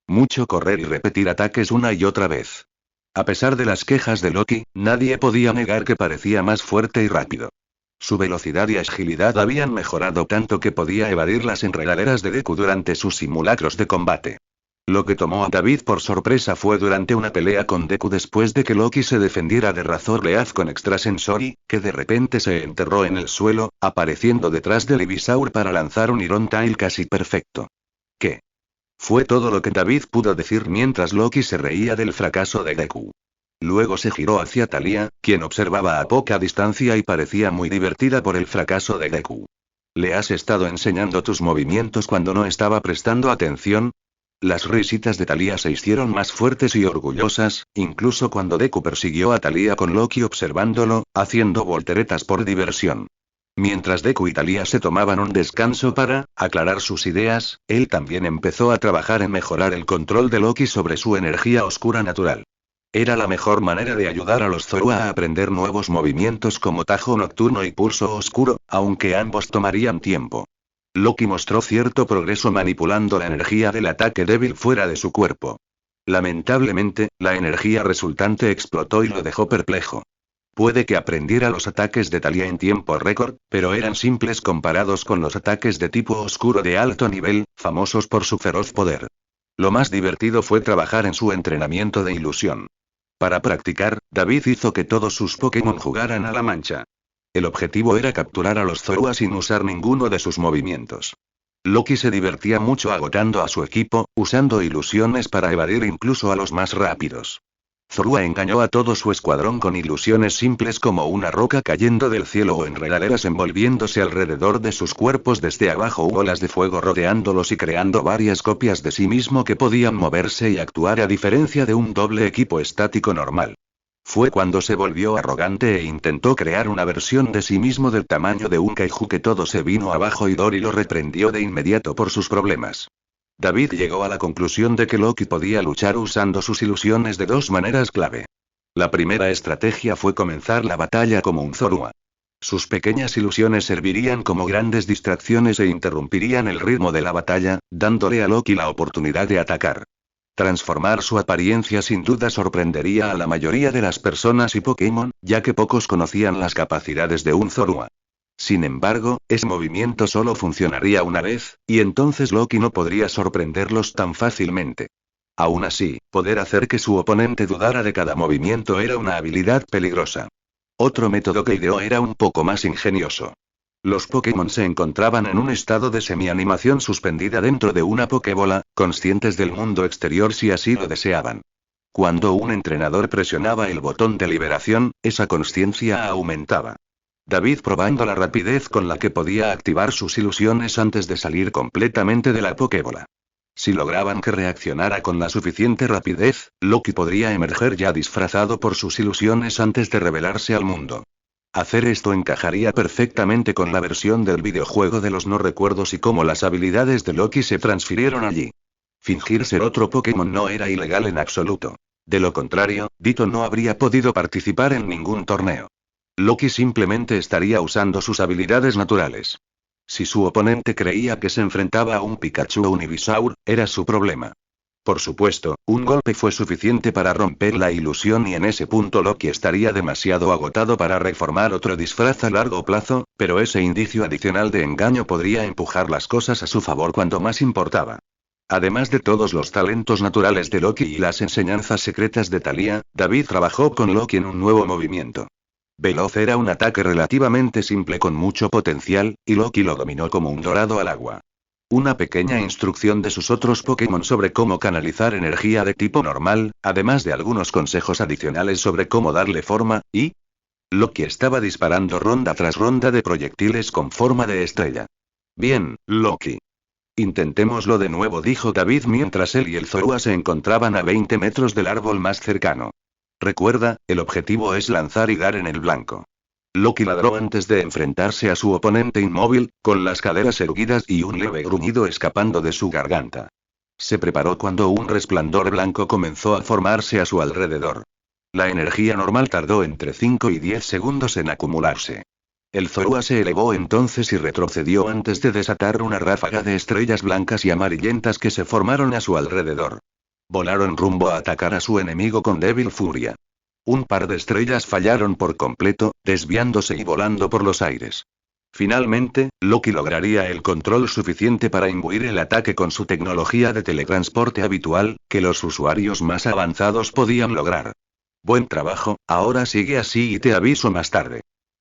Mucho correr y repetir ataques una y otra vez. A pesar de las quejas de Loki, nadie podía negar que parecía más fuerte y rápido. Su velocidad y agilidad habían mejorado tanto que podía evadir las enredaderas de Deku durante sus simulacros de combate. Lo que tomó a David por sorpresa fue durante una pelea con Deku después de que Loki se defendiera de Razor Leaf con Extrasensori, que de repente se enterró en el suelo, apareciendo detrás del Ivysaur para lanzar un Iron Tail casi perfecto. ¿Qué? Fue todo lo que David pudo decir mientras Loki se reía del fracaso de Deku. Luego se giró hacia Thalia, quien observaba a poca distancia y parecía muy divertida por el fracaso de Deku. ¿Le has estado enseñando tus movimientos cuando no estaba prestando atención? Las risitas de Thalia se hicieron más fuertes y orgullosas, incluso cuando Deku persiguió a Thalia con Loki observándolo, haciendo volteretas por diversión. Mientras Deku y Thalia se tomaban un descanso para aclarar sus ideas, él también empezó a trabajar en mejorar el control de Loki sobre su energía oscura natural. Era la mejor manera de ayudar a los Zorua a aprender nuevos movimientos como Tajo Nocturno y Pulso Oscuro, aunque ambos tomarían tiempo. Loki mostró cierto progreso manipulando la energía del ataque débil fuera de su cuerpo. Lamentablemente, la energía resultante explotó y lo dejó perplejo. Puede que aprendiera los ataques de Thalia en tiempo récord, pero eran simples comparados con los ataques de tipo oscuro de alto nivel, famosos por su feroz poder. Lo más divertido fue trabajar en su entrenamiento de ilusión. Para practicar, David hizo que todos sus Pokémon jugaran a la mancha. El objetivo era capturar a los Zorua sin usar ninguno de sus movimientos. Loki se divertía mucho agotando a su equipo, usando ilusiones para evadir incluso a los más rápidos. Zorua engañó a todo su escuadrón con ilusiones simples como una roca cayendo del cielo o enredaderas envolviéndose alrededor de sus cuerpos desde abajo u olas de fuego rodeándolos y creando varias copias de sí mismo que podían moverse y actuar a diferencia de un doble equipo estático normal. Fue cuando se volvió arrogante e intentó crear una versión de sí mismo del tamaño de un kaiju que todo se vino abajo y Dory lo reprendió de inmediato por sus problemas. David llegó a la conclusión de que Loki podía luchar usando sus ilusiones de 2 maneras clave. La primera estrategia fue comenzar la batalla como un Zorua. Sus pequeñas ilusiones servirían como grandes distracciones e interrumpirían el ritmo de la batalla, dándole a Loki la oportunidad de atacar. Transformar su apariencia sin duda sorprendería a la mayoría de las personas y Pokémon, ya que pocos conocían las capacidades de un Zorua. Sin embargo, ese movimiento solo funcionaría una vez, y entonces Loki no podría sorprenderlos tan fácilmente. Aún así, poder hacer que su oponente dudara de cada movimiento era una habilidad peligrosa. Otro método que ideó era un poco más ingenioso. Los Pokémon se encontraban en un estado de semi-animación suspendida dentro de una Pokébola, conscientes del mundo exterior si así lo deseaban. Cuando un entrenador presionaba el botón de liberación, esa consciencia aumentaba. David probando la rapidez con la que podía activar sus ilusiones antes de salir completamente de la Pokébola. Si lograban que reaccionara con la suficiente rapidez, Loki podría emerger ya disfrazado por sus ilusiones antes de revelarse al mundo. Hacer esto encajaría perfectamente con la versión del videojuego de los no recuerdos y cómo las habilidades de Loki se transfirieron allí. Fingir ser otro Pokémon no era ilegal en absoluto. De lo contrario, Ditto no habría podido participar en ningún torneo. Loki simplemente estaría usando sus habilidades naturales. Si su oponente creía que se enfrentaba a un Pikachu o un Ivysaur, era su problema. Por supuesto, un golpe fue suficiente para romper la ilusión y en ese punto Loki estaría demasiado agotado para reformar otro disfraz a largo plazo, pero ese indicio adicional de engaño podría empujar las cosas a su favor cuando más importaba. Además de todos los talentos naturales de Loki y las enseñanzas secretas de Thalía, David trabajó con Loki en un nuevo movimiento. Veloz era un ataque relativamente simple con mucho potencial, y Loki lo dominó como un dorado al agua. Una pequeña instrucción de sus otros Pokémon sobre cómo canalizar energía de tipo normal, además de algunos consejos adicionales sobre cómo darle forma, y... Loki estaba disparando ronda tras ronda de proyectiles con forma de estrella. Bien, Loki. Intentémoslo de nuevo, dijo David mientras él y el Zorua se encontraban a 20 metros del árbol más cercano. Recuerda, el objetivo es lanzar y dar en el blanco. Loki ladró antes de enfrentarse a su oponente inmóvil, con las caderas erguidas y un leve gruñido escapando de su garganta. Se preparó cuando un resplandor blanco comenzó a formarse a su alrededor. La energía normal tardó entre 5 y 10 segundos en acumularse. El Zorua se elevó entonces y retrocedió antes de desatar una ráfaga de estrellas blancas y amarillentas que se formaron a su alrededor. Volaron rumbo a atacar a su enemigo con débil furia. Un par de estrellas fallaron por completo, desviándose y volando por los aires. Finalmente, Loki lograría el control suficiente para imbuir el ataque con su tecnología de teletransporte habitual, que los usuarios más avanzados podían lograr. Buen trabajo, ahora sigue así y te aviso más tarde.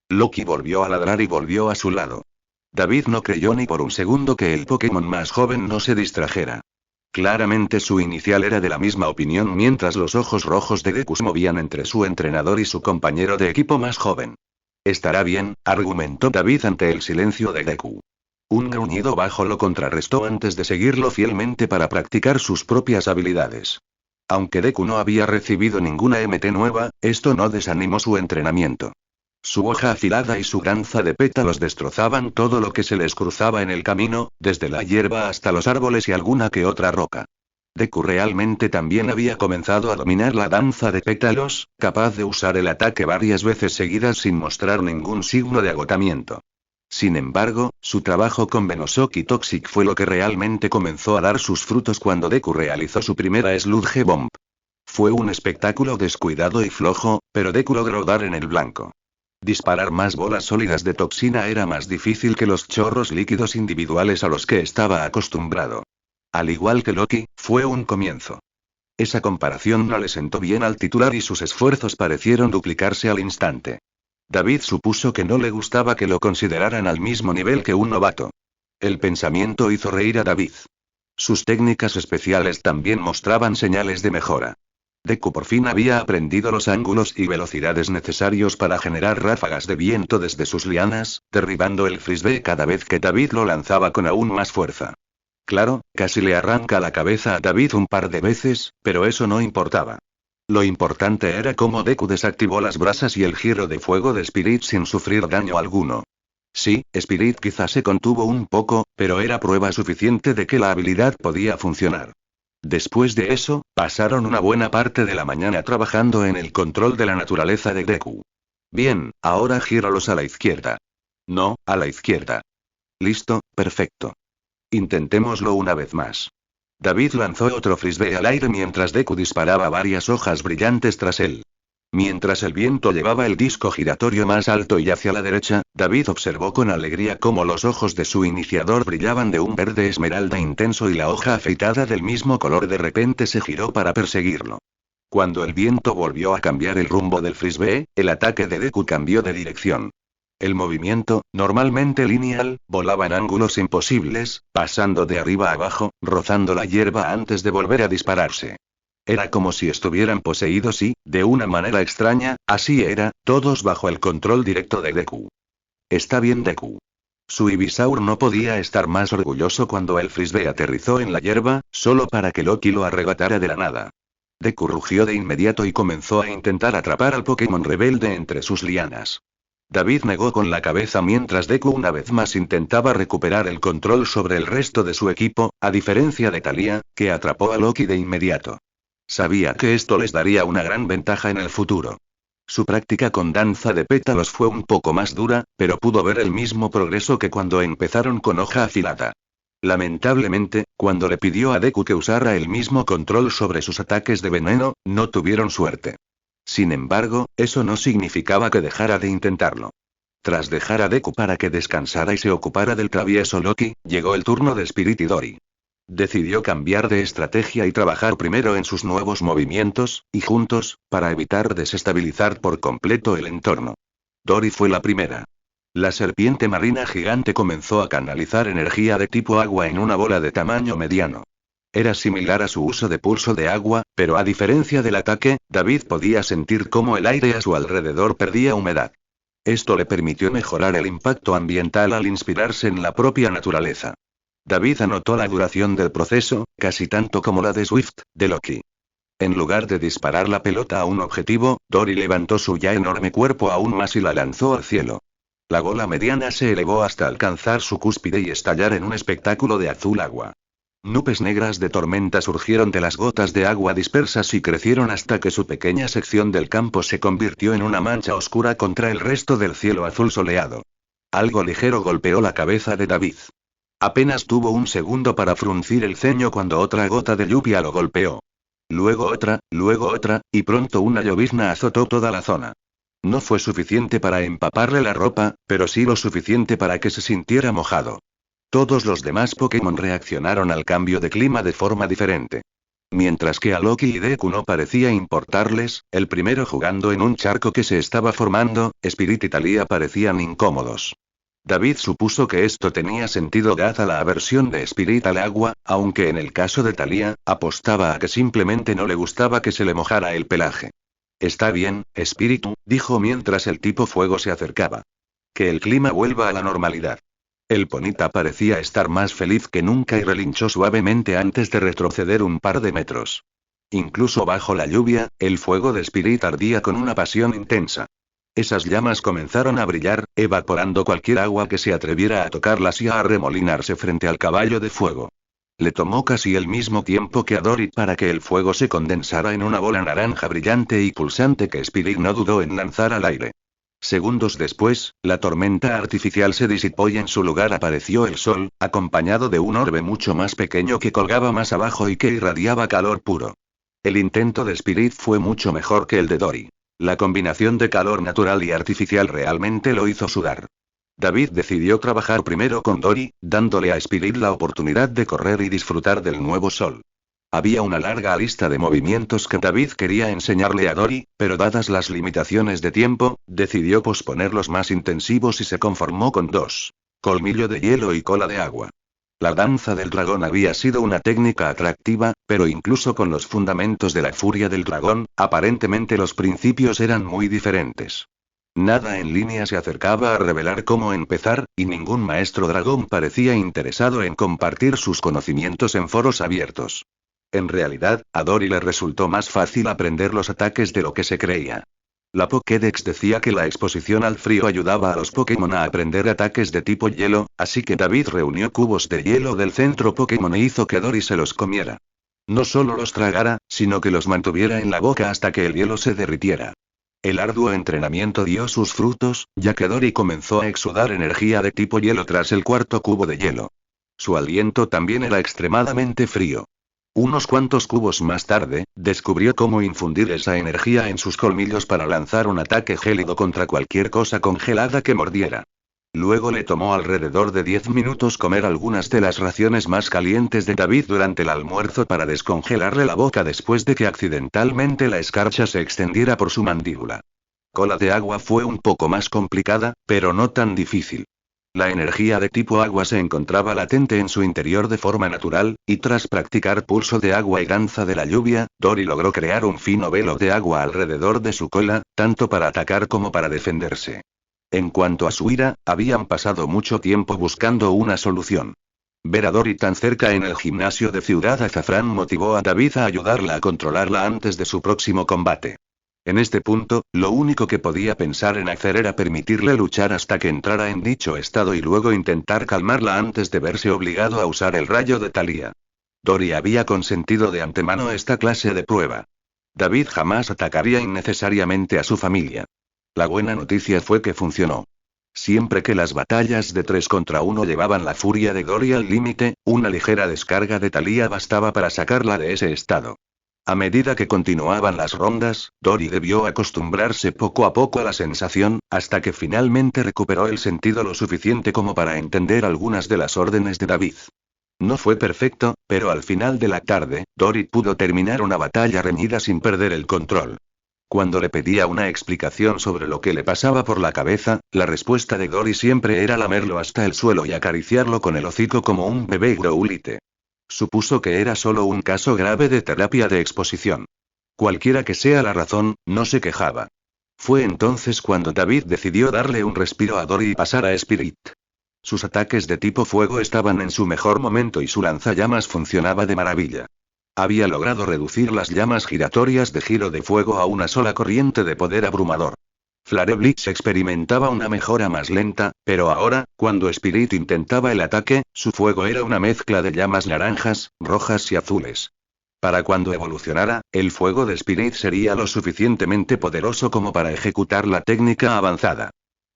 Loki volvió a ladrar y volvió a su lado. David no creyó ni por un segundo que el Pokémon más joven no se distrajera. Claramente su inicial era de la misma opinión mientras los ojos rojos de Deku se movían entre su entrenador y su compañero de equipo más joven. Estará bien, argumentó David ante el silencio de Deku. Un gruñido bajo lo contrarrestó antes de seguirlo fielmente para practicar sus propias habilidades. Aunque Deku no había recibido ninguna MT nueva, esto no desanimó su entrenamiento. Su hoja afilada y su danza de pétalos destrozaban todo lo que se les cruzaba en el camino, desde la hierba hasta los árboles y alguna que otra roca. Deku realmente también había comenzado a dominar la danza de pétalos, capaz de usar el ataque varias veces seguidas sin mostrar ningún signo de agotamiento. Sin embargo, su trabajo con Venoshock y Toxic fue lo que realmente comenzó a dar sus frutos cuando Deku realizó su primera Sludge Bomb. Fue un espectáculo descuidado y flojo, pero Deku logró dar en el blanco. Disparar más bolas sólidas de toxina era más difícil que los chorros líquidos individuales a los que estaba acostumbrado. Al igual que Loki, fue un comienzo. Esa comparación no le sentó bien al titular y sus esfuerzos parecieron duplicarse al instante. David supuso que no le gustaba que lo consideraran al mismo nivel que un novato. El pensamiento hizo reír a David. Sus técnicas especiales también mostraban señales de mejora. Deku por fin había aprendido los ángulos y velocidades necesarios para generar ráfagas de viento desde sus lianas, derribando el frisbee cada vez que David lo lanzaba con aún más fuerza. Claro, casi le arranca la cabeza a David un par de veces, pero eso no importaba. Lo importante era cómo Deku desactivó las brasas y el giro de fuego de Spirit sin sufrir daño alguno. Sí, Spirit quizá se contuvo un poco, pero era prueba suficiente de que la habilidad podía funcionar. Después de eso, pasaron una buena parte de la mañana trabajando en el control de la naturaleza de Deku. Bien, ahora gíralos a la izquierda. No, a la izquierda. Listo, perfecto. Intentémoslo una vez más. David lanzó otro frisbee al aire mientras Deku disparaba varias hojas brillantes tras él. Mientras el viento llevaba el disco giratorio más alto y hacia la derecha, David observó con alegría cómo los ojos de su iniciador brillaban de un verde esmeralda intenso y la hoja afeitada del mismo color de repente se giró para perseguirlo. Cuando el viento volvió a cambiar el rumbo del frisbee, el ataque de Deku cambió de dirección. El movimiento, normalmente lineal, volaba en ángulos imposibles, pasando de arriba a abajo, rozando la hierba antes de volver a dispararse. Era como si estuvieran poseídos y, de una manera extraña, así era, todos bajo el control directo de Deku. Está bien, Deku. Su Ivysaur no podía estar más orgulloso cuando el frisbee aterrizó en la hierba, solo para que Loki lo arrebatara de la nada. Deku rugió de inmediato y comenzó a intentar atrapar al Pokémon rebelde entre sus lianas. David negó con la cabeza mientras Deku una vez más intentaba recuperar el control sobre el resto de su equipo, a diferencia de Thalía, que atrapó a Loki de inmediato. Sabía que esto les daría una gran ventaja en el futuro. Su práctica con danza de pétalos fue un poco más dura, pero pudo ver el mismo progreso que cuando empezaron con hoja afilada. Lamentablemente, cuando le pidió a Deku que usara el mismo control sobre sus ataques de veneno, no tuvieron suerte. Sin embargo, eso no significaba que dejara de intentarlo. Tras dejar a Deku para que descansara y se ocupara del travieso Loki, llegó el turno de Spirit Idori. Decidió cambiar de estrategia y trabajar primero en sus nuevos movimientos, y juntos, para evitar desestabilizar por completo el entorno. Dory fue la primera. La serpiente marina gigante comenzó a canalizar energía de tipo agua en una bola de tamaño mediano. Era similar a su uso de pulso de agua, pero a diferencia del ataque, David podía sentir cómo el aire a su alrededor perdía humedad. Esto le permitió mejorar el impacto ambiental al inspirarse en la propia naturaleza. David anotó la duración del proceso, casi tanto como la de Swift, de Loki. En lugar de disparar la pelota a un objetivo, Dory levantó su ya enorme cuerpo aún más y la lanzó al cielo. La bola mediana se elevó hasta alcanzar su cúspide y estallar en un espectáculo de azul agua. Nubes negras de tormenta surgieron de las gotas de agua dispersas y crecieron hasta que su pequeña sección del campo se convirtió en una mancha oscura contra el resto del cielo azul soleado. Algo ligero golpeó la cabeza de David. Apenas tuvo un segundo para fruncir el ceño cuando otra gota de lluvia lo golpeó. Luego otra, y pronto una llovizna azotó toda la zona. No fue suficiente para empaparle la ropa, pero sí lo suficiente para que se sintiera mojado. Todos los demás Pokémon reaccionaron al cambio de clima de forma diferente. Mientras que a Loki y Deku no parecía importarles, el primero jugando en un charco que se estaba formando, Spirit y Thalía parecían incómodos. David supuso que esto tenía sentido dada la aversión de Spirit al agua, aunque en el caso de Thalía, apostaba a que simplemente no le gustaba que se le mojara el pelaje. Está bien, Espíritu, dijo mientras el tipo fuego se acercaba. Que el clima vuelva a la normalidad. El Ponyta parecía estar más feliz que nunca y relinchó suavemente antes de retroceder un par de metros. Incluso bajo la lluvia, el fuego de Spirit ardía con una pasión intensa. Esas llamas comenzaron a brillar, evaporando cualquier agua que se atreviera a tocarlas y a arremolinarse frente al caballo de fuego. Le tomó casi el mismo tiempo que a Dory para que el fuego se condensara en una bola naranja brillante y pulsante que Spirit no dudó en lanzar al aire. Segundos después, la tormenta artificial se disipó y en su lugar apareció el sol, acompañado de un orbe mucho más pequeño que colgaba más abajo y que irradiaba calor puro. El intento de Spirit fue mucho mejor que el de Dory. La combinación de calor natural y artificial realmente lo hizo sudar. David decidió trabajar primero con Dory, dándole a Spirit la oportunidad de correr y disfrutar del nuevo sol. Había una larga lista de movimientos que David quería enseñarle a Dory, pero dadas las limitaciones de tiempo, decidió posponer los más intensivos y se conformó con dos: colmillo de hielo y cola de agua. La danza del dragón había sido una técnica atractiva, pero incluso con los fundamentos de la furia del dragón, aparentemente los principios eran muy diferentes. Nada en línea se acercaba a revelar cómo empezar, y ningún maestro dragón parecía interesado en compartir sus conocimientos en foros abiertos. En realidad, a Dory le resultó más fácil aprender los ataques de lo que se creía. La Pokédex decía que la exposición al frío ayudaba a los Pokémon a aprender ataques de tipo hielo, así que David reunió cubos de hielo del centro Pokémon e hizo que Dory se los comiera. No solo los tragara, sino que los mantuviera en la boca hasta que el hielo se derritiera. El arduo entrenamiento dio sus frutos, ya que Dory comenzó a exudar energía de tipo hielo tras el cuarto cubo de hielo. Su aliento también era extremadamente frío. Unos cuantos cubos más tarde, descubrió cómo infundir esa energía en sus colmillos para lanzar un ataque gélido contra cualquier cosa congelada que mordiera. Luego le tomó alrededor de 10 minutos comer algunas de las raciones más calientes de David durante el almuerzo para descongelarle la boca después de que accidentalmente la escarcha se extendiera por su mandíbula. Cola de agua fue un poco más complicada, pero no tan difícil. La energía de tipo agua se encontraba latente en su interior de forma natural, y tras practicar pulso de agua y danza de la lluvia, Dory logró crear un fino velo de agua alrededor de su cola, tanto para atacar como para defenderse. En cuanto a su ira, habían pasado mucho tiempo buscando una solución. Ver a Dory tan cerca en el gimnasio de Ciudad Azafrán motivó a David a ayudarla a controlarla antes de su próximo combate. En este punto, lo único que podía pensar en hacer era permitirle luchar hasta que entrara en dicho estado y luego intentar calmarla antes de verse obligado a usar el rayo de Thalía. Dory había consentido de antemano esta clase de prueba. David jamás atacaría innecesariamente a su familia. La buena noticia fue que funcionó. Siempre que las batallas de 3 contra 1 llevaban la furia de Dory al límite, una ligera descarga de Thalía bastaba para sacarla de ese estado. A medida que continuaban las rondas, Dory debió acostumbrarse poco a poco a la sensación, hasta que finalmente recuperó el sentido lo suficiente como para entender algunas de las órdenes de David. No fue perfecto, pero al final de la tarde, Dory pudo terminar una batalla reñida sin perder el control. Cuando le pedía una explicación sobre lo que le pasaba por la cabeza, la respuesta de Dory siempre era lamerlo hasta el suelo y acariciarlo con el hocico como un bebé Growlithe. Supuso que era solo un caso grave de terapia de exposición. Cualquiera que sea la razón, no se quejaba. Fue entonces cuando David decidió darle un respiro a Dory y pasar a Spirit. Sus ataques de tipo fuego estaban en su mejor momento y su lanzallamas funcionaba de maravilla. Había logrado reducir las llamas giratorias de giro de fuego a una sola corriente de poder abrumador. Flare Blitz experimentaba una mejora más lenta, pero ahora, cuando Spirit intentaba el ataque, su fuego era una mezcla de llamas naranjas, rojas y azules. Para cuando evolucionara, el fuego de Spirit sería lo suficientemente poderoso como para ejecutar la técnica avanzada.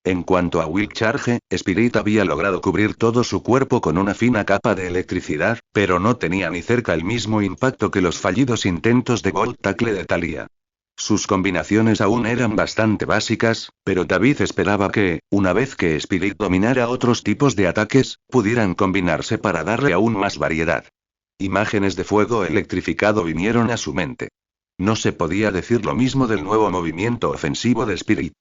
En cuanto a Will Charge, Spirit había logrado cubrir todo su cuerpo con una fina capa de electricidad, pero no tenía ni cerca el mismo impacto que los fallidos intentos de Volt Tackle de Thalía. Sus combinaciones aún eran bastante básicas, pero David esperaba que, una vez que Spirit dominara otros tipos de ataques, pudieran combinarse para darle aún más variedad. Imágenes de fuego electrificado vinieron a su mente. No se podía decir lo mismo del nuevo movimiento ofensivo de Spirit.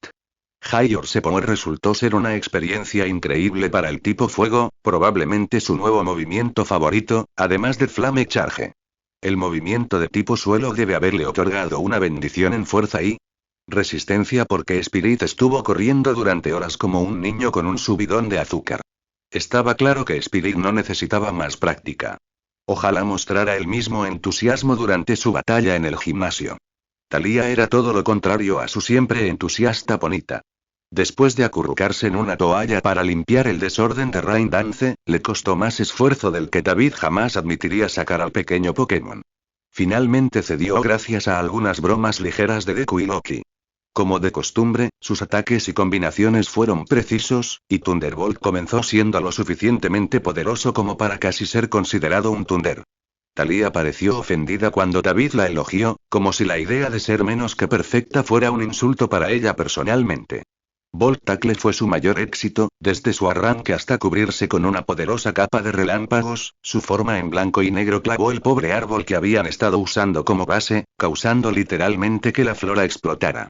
High Orse Power resultó ser una experiencia increíble para el tipo fuego, probablemente su nuevo movimiento favorito, además de Flame Charge. El movimiento de tipo suelo debe haberle otorgado una bendición en fuerza y resistencia porque Spirit estuvo corriendo durante horas como un niño con un subidón de azúcar. Estaba claro que Spirit no necesitaba más práctica. Ojalá mostrara el mismo entusiasmo durante su batalla en el gimnasio. Thalía era todo lo contrario a su siempre entusiasta Ponyta. Después de acurrucarse en una toalla para limpiar el desorden de Rain Dance, le costó más esfuerzo del que David jamás admitiría sacar al pequeño Pokémon. Finalmente cedió gracias a algunas bromas ligeras de Deku y Loki. Como de costumbre, sus ataques y combinaciones fueron precisos, y Thunderbolt comenzó siendo lo suficientemente poderoso como para casi ser considerado un Thunder. Thalía pareció ofendida cuando David la elogió, como si la idea de ser menos que perfecta fuera un insulto para ella personalmente. Volt Tackle fue su mayor éxito, desde su arranque hasta cubrirse con una poderosa capa de relámpagos, su forma en blanco y negro clavó el pobre árbol que habían estado usando como base, causando literalmente que la flora explotara.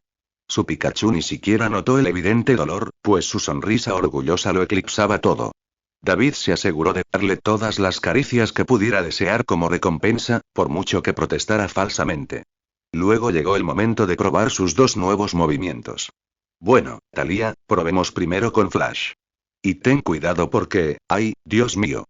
Su Pikachu ni siquiera notó el evidente dolor, pues su sonrisa orgullosa lo eclipsaba todo. David se aseguró de darle todas las caricias que pudiera desear como recompensa, por mucho que protestara falsamente. Luego llegó el momento de probar sus dos nuevos movimientos. Bueno, Thalía, probemos primero con Flash. Y ten cuidado porque, ¡ay, Dios mío!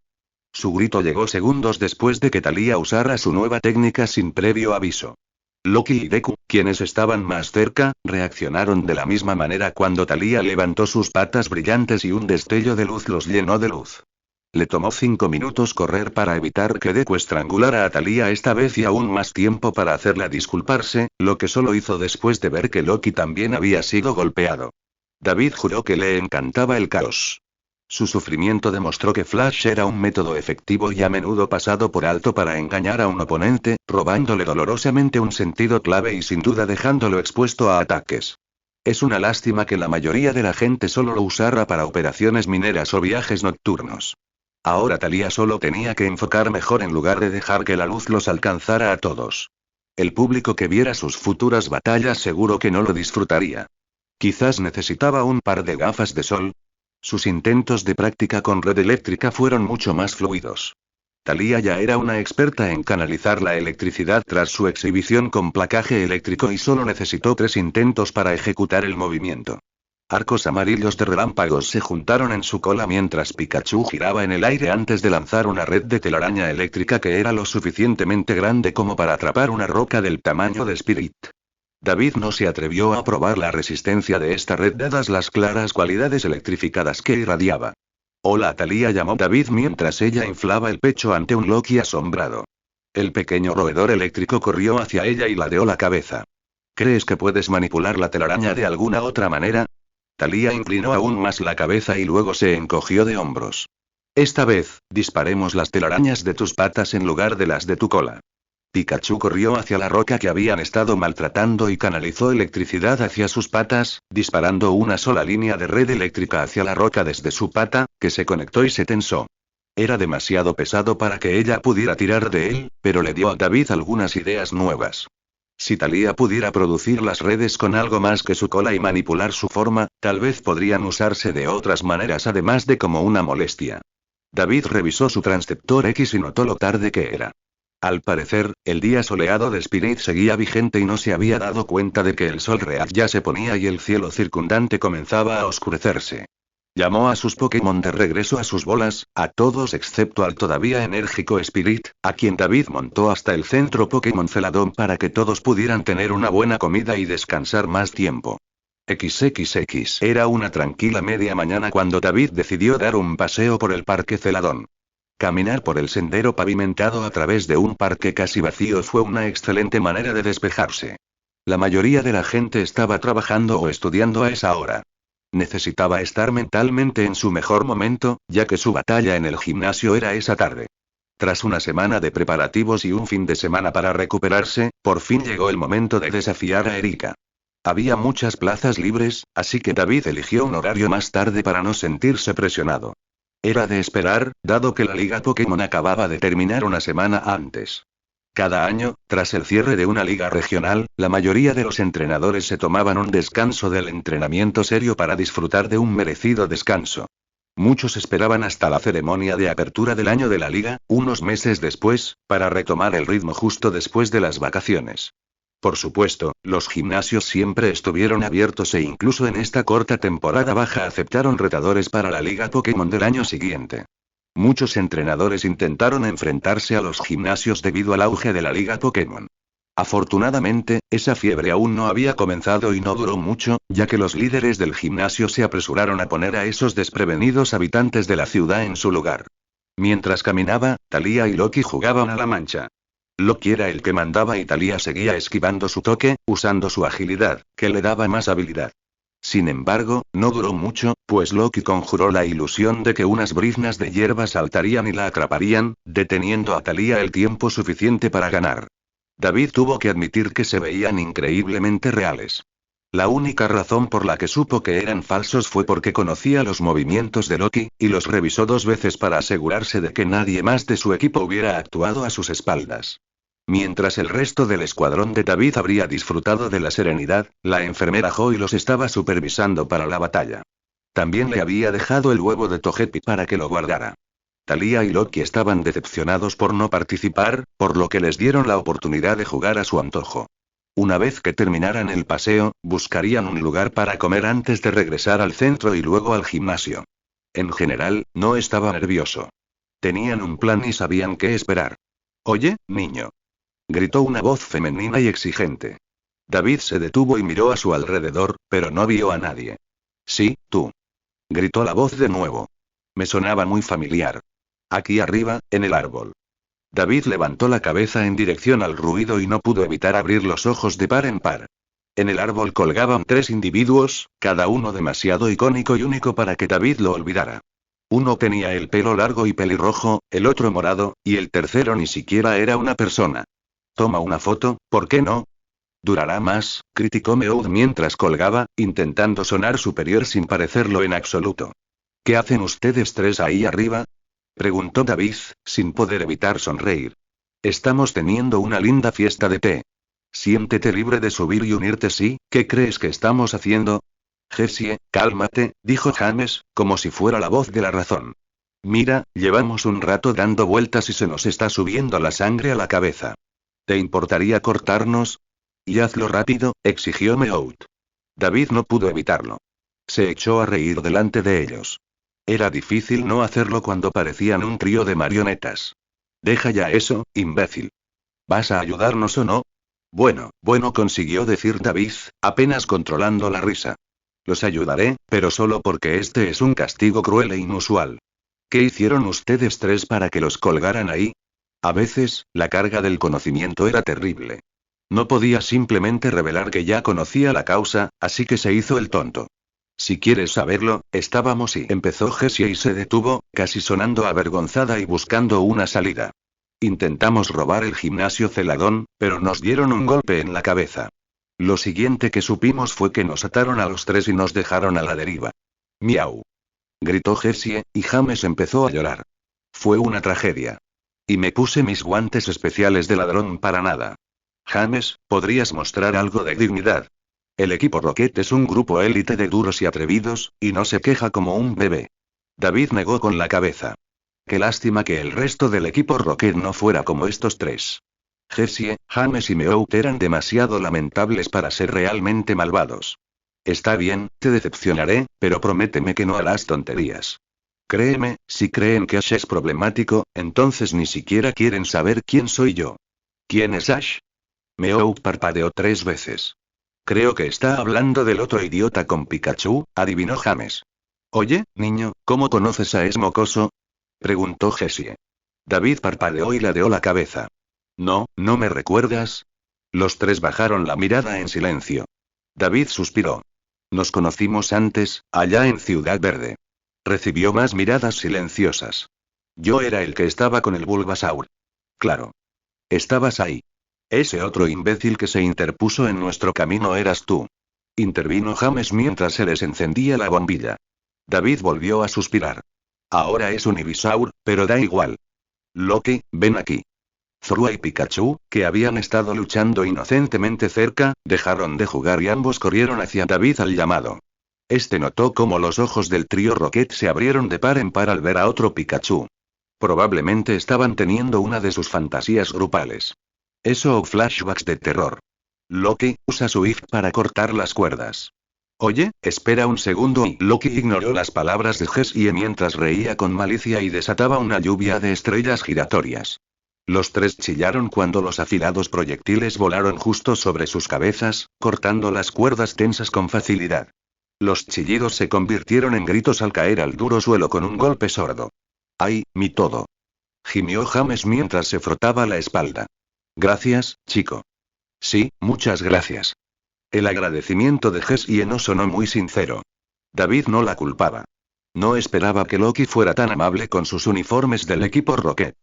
Su grito llegó segundos después de que Thalía usara su nueva técnica sin previo aviso. Loki y Deku, quienes estaban más cerca, reaccionaron de la misma manera cuando Thalía levantó sus patas brillantes y un destello de luz los llenó de luz. Le tomó 5 minutos correr para evitar que Deku estrangulara a Thalía esta vez y aún más tiempo para hacerla disculparse, lo que solo hizo después de ver que Loki también había sido golpeado. David juró que le encantaba el caos. Su sufrimiento demostró que Flash era un método efectivo y a menudo pasado por alto para engañar a un oponente, robándole dolorosamente un sentido clave y sin duda dejándolo expuesto a ataques. Es una lástima que la mayoría de la gente solo lo usara para operaciones mineras o viajes nocturnos. Ahora Thalía solo tenía que enfocar mejor en lugar de dejar que la luz los alcanzara a todos. El público que viera sus futuras batallas seguro que no lo disfrutaría. Quizás necesitaba un par de gafas de sol. Sus intentos de práctica con red eléctrica fueron mucho más fluidos. Thalía ya era una experta en canalizar la electricidad tras su exhibición con placaje eléctrico y solo necesitó 3 intentos para ejecutar el movimiento. Arcos amarillos de relámpagos se juntaron en su cola mientras Pikachu giraba en el aire antes de lanzar una red de telaraña eléctrica que era lo suficientemente grande como para atrapar una roca del tamaño de Spirit. David no se atrevió a probar la resistencia de esta red dadas las claras cualidades electrificadas que irradiaba. Hola, Thalía, llamó David mientras ella inflaba el pecho ante un Loki asombrado. El pequeño roedor eléctrico corrió hacia ella y ladeó la cabeza. ¿Crees que puedes manipular la telaraña de alguna otra manera? Thalía inclinó aún más la cabeza y luego se encogió de hombros. Esta vez, disparemos las telarañas de tus patas en lugar de las de tu cola. Pikachu corrió hacia la roca que habían estado maltratando y canalizó electricidad hacia sus patas, disparando una sola línea de red eléctrica hacia la roca desde su pata, que se conectó y se tensó. Era demasiado pesado para que ella pudiera tirar de él, pero le dio a David algunas ideas nuevas. Si Thalía pudiera producir las redes con algo más que su cola y manipular su forma, tal vez podrían usarse de otras maneras además de como una molestia. David revisó su transceptor X y notó lo tarde que era. Al parecer, el día soleado de Spirit seguía vigente y no se había dado cuenta de que el sol real ya se ponía y el cielo circundante comenzaba a oscurecerse. Llamó a sus Pokémon de regreso a sus bolas, a todos excepto al todavía enérgico Spirit, a quien David montó hasta el centro Pokémon Celadon para que todos pudieran tener una buena comida y descansar más tiempo. XXX. Era una tranquila media mañana cuando David decidió dar un paseo por el Parque Celadon. Caminar por el sendero pavimentado a través de un parque casi vacío fue una excelente manera de despejarse. La mayoría de la gente estaba trabajando o estudiando a esa hora. Necesitaba estar mentalmente en su mejor momento, ya que su batalla en el gimnasio era esa tarde. Tras una semana de preparativos y un fin de semana para recuperarse, por fin llegó el momento de desafiar a Erika. Había muchas plazas libres, así que David eligió un horario más tarde para no sentirse presionado. Era de esperar, dado que la Liga Pokémon acababa de terminar una semana antes. Cada año, tras el cierre de una liga regional, la mayoría de los entrenadores se tomaban un descanso del entrenamiento serio para disfrutar de un merecido descanso. Muchos esperaban hasta la ceremonia de apertura del año de la liga, unos meses después, para retomar el ritmo justo después de las vacaciones. Por supuesto, los gimnasios siempre estuvieron abiertos e incluso en esta corta temporada baja aceptaron retadores para la liga Pokémon del año siguiente. Muchos entrenadores intentaron enfrentarse a los gimnasios debido al auge de la liga Pokémon. Afortunadamente, esa fiebre aún no había comenzado y no duró mucho, ya que los líderes del gimnasio se apresuraron a poner a esos desprevenidos habitantes de la ciudad en su lugar. Mientras caminaba, Thalía y Loki jugaban a la mancha. Loki era el que mandaba y Thalía seguía esquivando su toque, usando su agilidad, que le daba más habilidad. Sin embargo, no duró mucho, pues Loki conjuró la ilusión de que unas briznas de hierba saltarían y la atraparían, deteniendo a Thalía el tiempo suficiente para ganar. David tuvo que admitir que se veían increíblemente reales. La única razón por la que supo que eran falsos fue porque conocía los movimientos de Loki, y los revisó 2 veces para asegurarse de que nadie más de su equipo hubiera actuado a sus espaldas. Mientras el resto del escuadrón de David habría disfrutado de la serenidad, la enfermera Joy los estaba supervisando para la batalla. También le había dejado el huevo de Togepi para que lo guardara. Thalía y Loki estaban decepcionados por no participar, por lo que les dieron la oportunidad de jugar a su antojo. Una vez que terminaran el paseo, buscarían un lugar para comer antes de regresar al centro y luego al gimnasio. En general, no estaba nervioso. Tenían un plan y sabían qué esperar. «Oye, niño», gritó una voz femenina y exigente. David se detuvo y miró a su alrededor, pero no vio a nadie. «Sí, tú», gritó la voz de nuevo. Me sonaba muy familiar. «Aquí arriba, en el árbol». David levantó la cabeza en dirección al ruido y no pudo evitar abrir los ojos de par en par. En el árbol colgaban 3 individuos, cada uno demasiado icónico y único para que David lo olvidara. Uno tenía el pelo largo y pelirrojo, el otro morado, y el tercero ni siquiera era una persona. «Toma una foto, ¿por qué no?» «Durará más», criticó Meowth mientras colgaba, intentando sonar superior sin parecerlo en absoluto. «¿Qué hacen ustedes 3 ahí arriba?», preguntó David, sin poder evitar sonreír. «Estamos teniendo una linda fiesta de té. Siéntete libre de subir y unirte, ¿sí? ¿Qué crees que estamos haciendo?» «Jessie, cálmate», dijo James, como si fuera la voz de la razón. «Mira, llevamos un rato dando vueltas y se nos está subiendo la sangre a la cabeza. ¿Te importaría cortarnos?» «Y hazlo rápido», exigió Meowth. David no pudo evitarlo. Se echó a reír delante de ellos. Era difícil no hacerlo cuando parecían un trío de marionetas. «Deja ya eso, imbécil. ¿Vas a ayudarnos o no?» Bueno, consiguió decir David, apenas controlando la risa. «Los ayudaré, pero solo porque este es un castigo cruel e inusual. ¿Qué hicieron ustedes 3 para que los colgaran ahí?» A veces, la carga del conocimiento era terrible. No podía simplemente revelar que ya conocía la causa, así que se hizo el tonto. «Si quieres saberlo, estábamos y...» empezó Jessie y se detuvo, casi sonando avergonzada y buscando una salida. «Intentamos robar el gimnasio Celadon, pero nos dieron un golpe en la cabeza. Lo siguiente que supimos fue que nos ataron a los 3 y nos dejaron a la deriva». «Miau», gritó Jessie, y James empezó a llorar. Fue una tragedia. Y me puse mis guantes especiales de ladrón para nada. James, ¿podrías mostrar algo de dignidad? El equipo Rocket es un grupo élite de duros y atrevidos, y no se queja como un bebé. David negó con la cabeza. Qué lástima que el resto del equipo Rocket no fuera como estos tres. Jessie, James y Meowth eran demasiado lamentables para ser realmente malvados. Está bien, te decepcionaré, pero prométeme que no harás tonterías. Créeme, si creen que Ash es problemático, entonces ni siquiera quieren saber quién soy yo. ¿Quién es Ash? Meowth parpadeó 3 veces. Creo que está hablando del otro idiota con Pikachu, adivinó James. Oye, niño, ¿cómo conoces a ese mocoso? Preguntó Jessie. David parpadeó y ladeó la cabeza. No, ¿no me recuerdas? Los tres bajaron la mirada en silencio. David suspiró. Nos conocimos antes, allá en Ciudad Verde. Recibió más miradas silenciosas. Yo era el que estaba con el Bulbasaur. Claro. Estabas ahí. Ese otro imbécil que se interpuso en nuestro camino eras tú. Intervino James mientras se les encendía la bombilla. David volvió a suspirar. Ahora es un Ivysaur, pero da igual. Loki, ven aquí. Zorua y Pikachu, que habían estado luchando inocentemente cerca, dejaron de jugar y ambos corrieron hacia David al llamado. Este notó cómo los ojos del trío Rocket se abrieron de par en par al ver a otro Pikachu. Probablemente estaban teniendo una de sus fantasías grupales. Eso o flashbacks de terror. Loki usa su if para cortar las cuerdas. Oye, espera un segundo y Loki ignoró las palabras de Jessie mientras reía con malicia y desataba una lluvia de estrellas giratorias. Los tres chillaron cuando los afilados proyectiles volaron justo sobre sus cabezas, cortando las cuerdas tensas con facilidad. Los chillidos se convirtieron en gritos al caer al duro suelo con un golpe sordo. ¡Ay, mi todo! Gimió James mientras se frotaba la espalda. Gracias, chico. Sí, muchas gracias. El agradecimiento de Jessie no sonó muy sincero. David no la culpaba. No esperaba que Loki fuera tan amable con sus uniformes del equipo Rocket.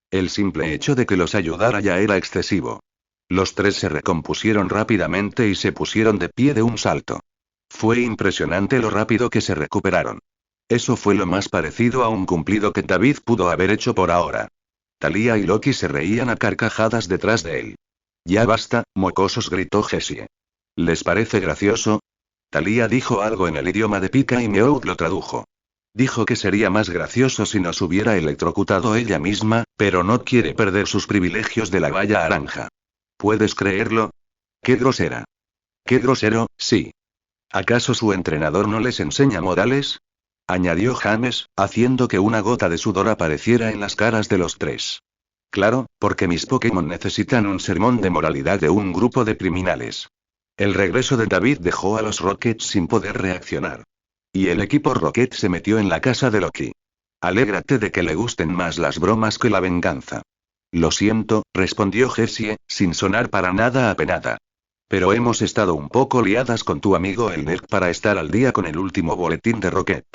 El simple hecho de que los ayudara ya era excesivo. Los tres se recompusieron rápidamente y se pusieron de pie de un salto. Fue impresionante lo rápido que se recuperaron. Eso fue lo más parecido a un cumplido que David pudo haber hecho por ahora. Thalía y Loki se reían a carcajadas detrás de él. Ya basta, mocosos, gritó Jessie. ¿Les parece gracioso? Thalía dijo algo en el idioma de Pika y Meowth lo tradujo. Dijo que sería más gracioso si nos hubiera electrocutado ella misma, pero no quiere perder sus privilegios de la valla naranja. ¿Puedes creerlo? ¡Qué grosera! ¡Qué grosero, sí! ¿Acaso su entrenador no les enseña modales? Añadió James, haciendo que una gota de sudor apareciera en las caras de los tres. Claro, porque mis Pokémon necesitan un sermón de moralidad de un grupo de criminales. El regreso de David dejó a los Rockets sin poder reaccionar. Y el equipo Rocket se metió en la casa de Loki. Alégrate de que le gusten más las bromas que la venganza. Lo siento, respondió Jessie, sin sonar para nada apenada. Pero hemos estado un poco liadas con tu amigo el nerd para estar al día con el último boletín de Rocket.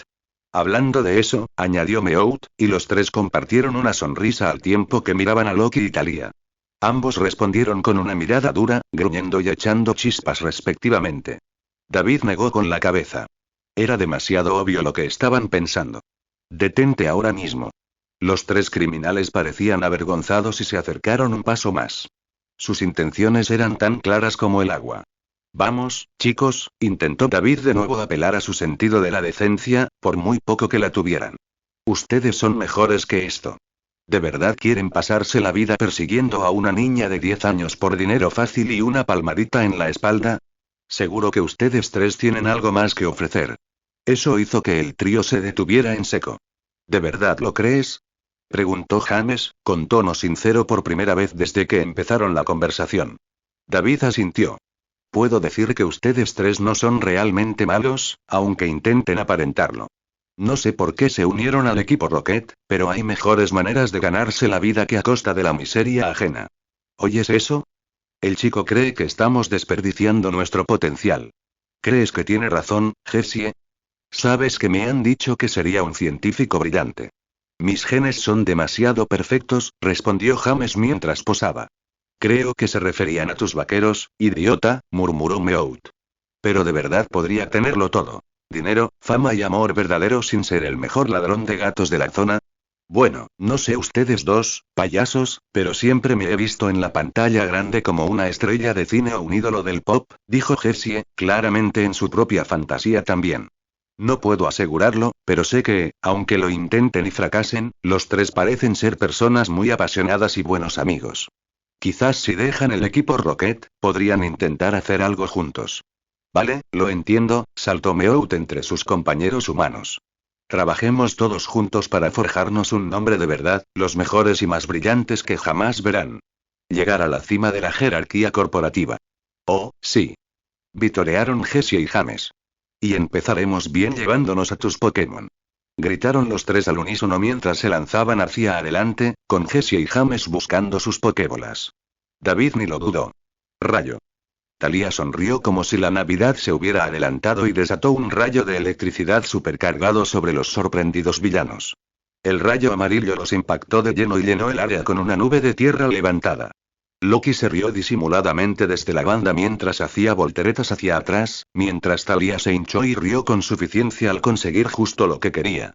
Hablando de eso, añadió Meowth, y los tres compartieron una sonrisa al tiempo que miraban a Loki y Thalía. Ambos respondieron con una mirada dura, gruñendo y echando chispas respectivamente. David negó con la cabeza. Era demasiado obvio lo que estaban pensando. Detente ahora mismo. Los tres criminales parecían avergonzados y se acercaron un paso más. Sus intenciones eran tan claras como el agua. Vamos, chicos, intentó David de nuevo apelar a su sentido de la decencia, por muy poco que la tuvieran. Ustedes son mejores que esto. ¿De verdad quieren pasarse la vida persiguiendo a una niña de 10 años por dinero fácil y una palmadita en la espalda? Seguro que ustedes tres tienen algo más que ofrecer. Eso hizo que el trío se detuviera en seco. ¿De verdad lo crees? Preguntó James, con tono sincero por primera vez desde que empezaron la conversación. David asintió. Puedo decir que ustedes tres no son realmente malos, aunque intenten aparentarlo. No sé por qué se unieron al equipo Rocket, pero hay mejores maneras de ganarse la vida que a costa de la miseria ajena. ¿Oyes eso? El chico cree que estamos desperdiciando nuestro potencial. ¿Crees que tiene razón, Jessie? Sabes que me han dicho que sería un científico brillante. Mis genes son demasiado perfectos, respondió James mientras posaba. Creo que se referían a tus vaqueros, idiota, murmuró Meowth. Pero de verdad podría tenerlo todo. Dinero, fama y amor verdadero sin ser el mejor ladrón de gatos de la zona. Bueno, no sé ustedes dos, payasos, pero siempre me he visto en la pantalla grande como una estrella de cine o un ídolo del pop, dijo Jessie, claramente en su propia fantasía también. No puedo asegurarlo, pero sé que, aunque lo intenten y fracasen, los tres parecen ser personas muy apasionadas y buenos amigos. Quizás si dejan el equipo Rocket, podrían intentar hacer algo juntos. Vale, lo entiendo, saltó Meowth entre sus compañeros humanos. Trabajemos todos juntos para forjarnos un nombre de verdad, los mejores y más brillantes que jamás verán. Llegar a la cima de la jerarquía corporativa. Oh, sí. Vitorearon Jessie y James. Y empezaremos bien llevándonos a tus Pokémon. Gritaron los tres al unísono mientras se lanzaban hacia adelante, con Jessie y James buscando sus Pokébolas. David ni lo dudó. Rayo. Thalía sonrió como si la Navidad se hubiera adelantado y desató un rayo de electricidad supercargado sobre los sorprendidos villanos. El rayo amarillo los impactó de lleno y llenó el área con una nube de tierra levantada. Loki se rió disimuladamente desde la banda mientras hacía volteretas hacia atrás, mientras Thalía se hinchó y rió con suficiencia al conseguir justo lo que quería.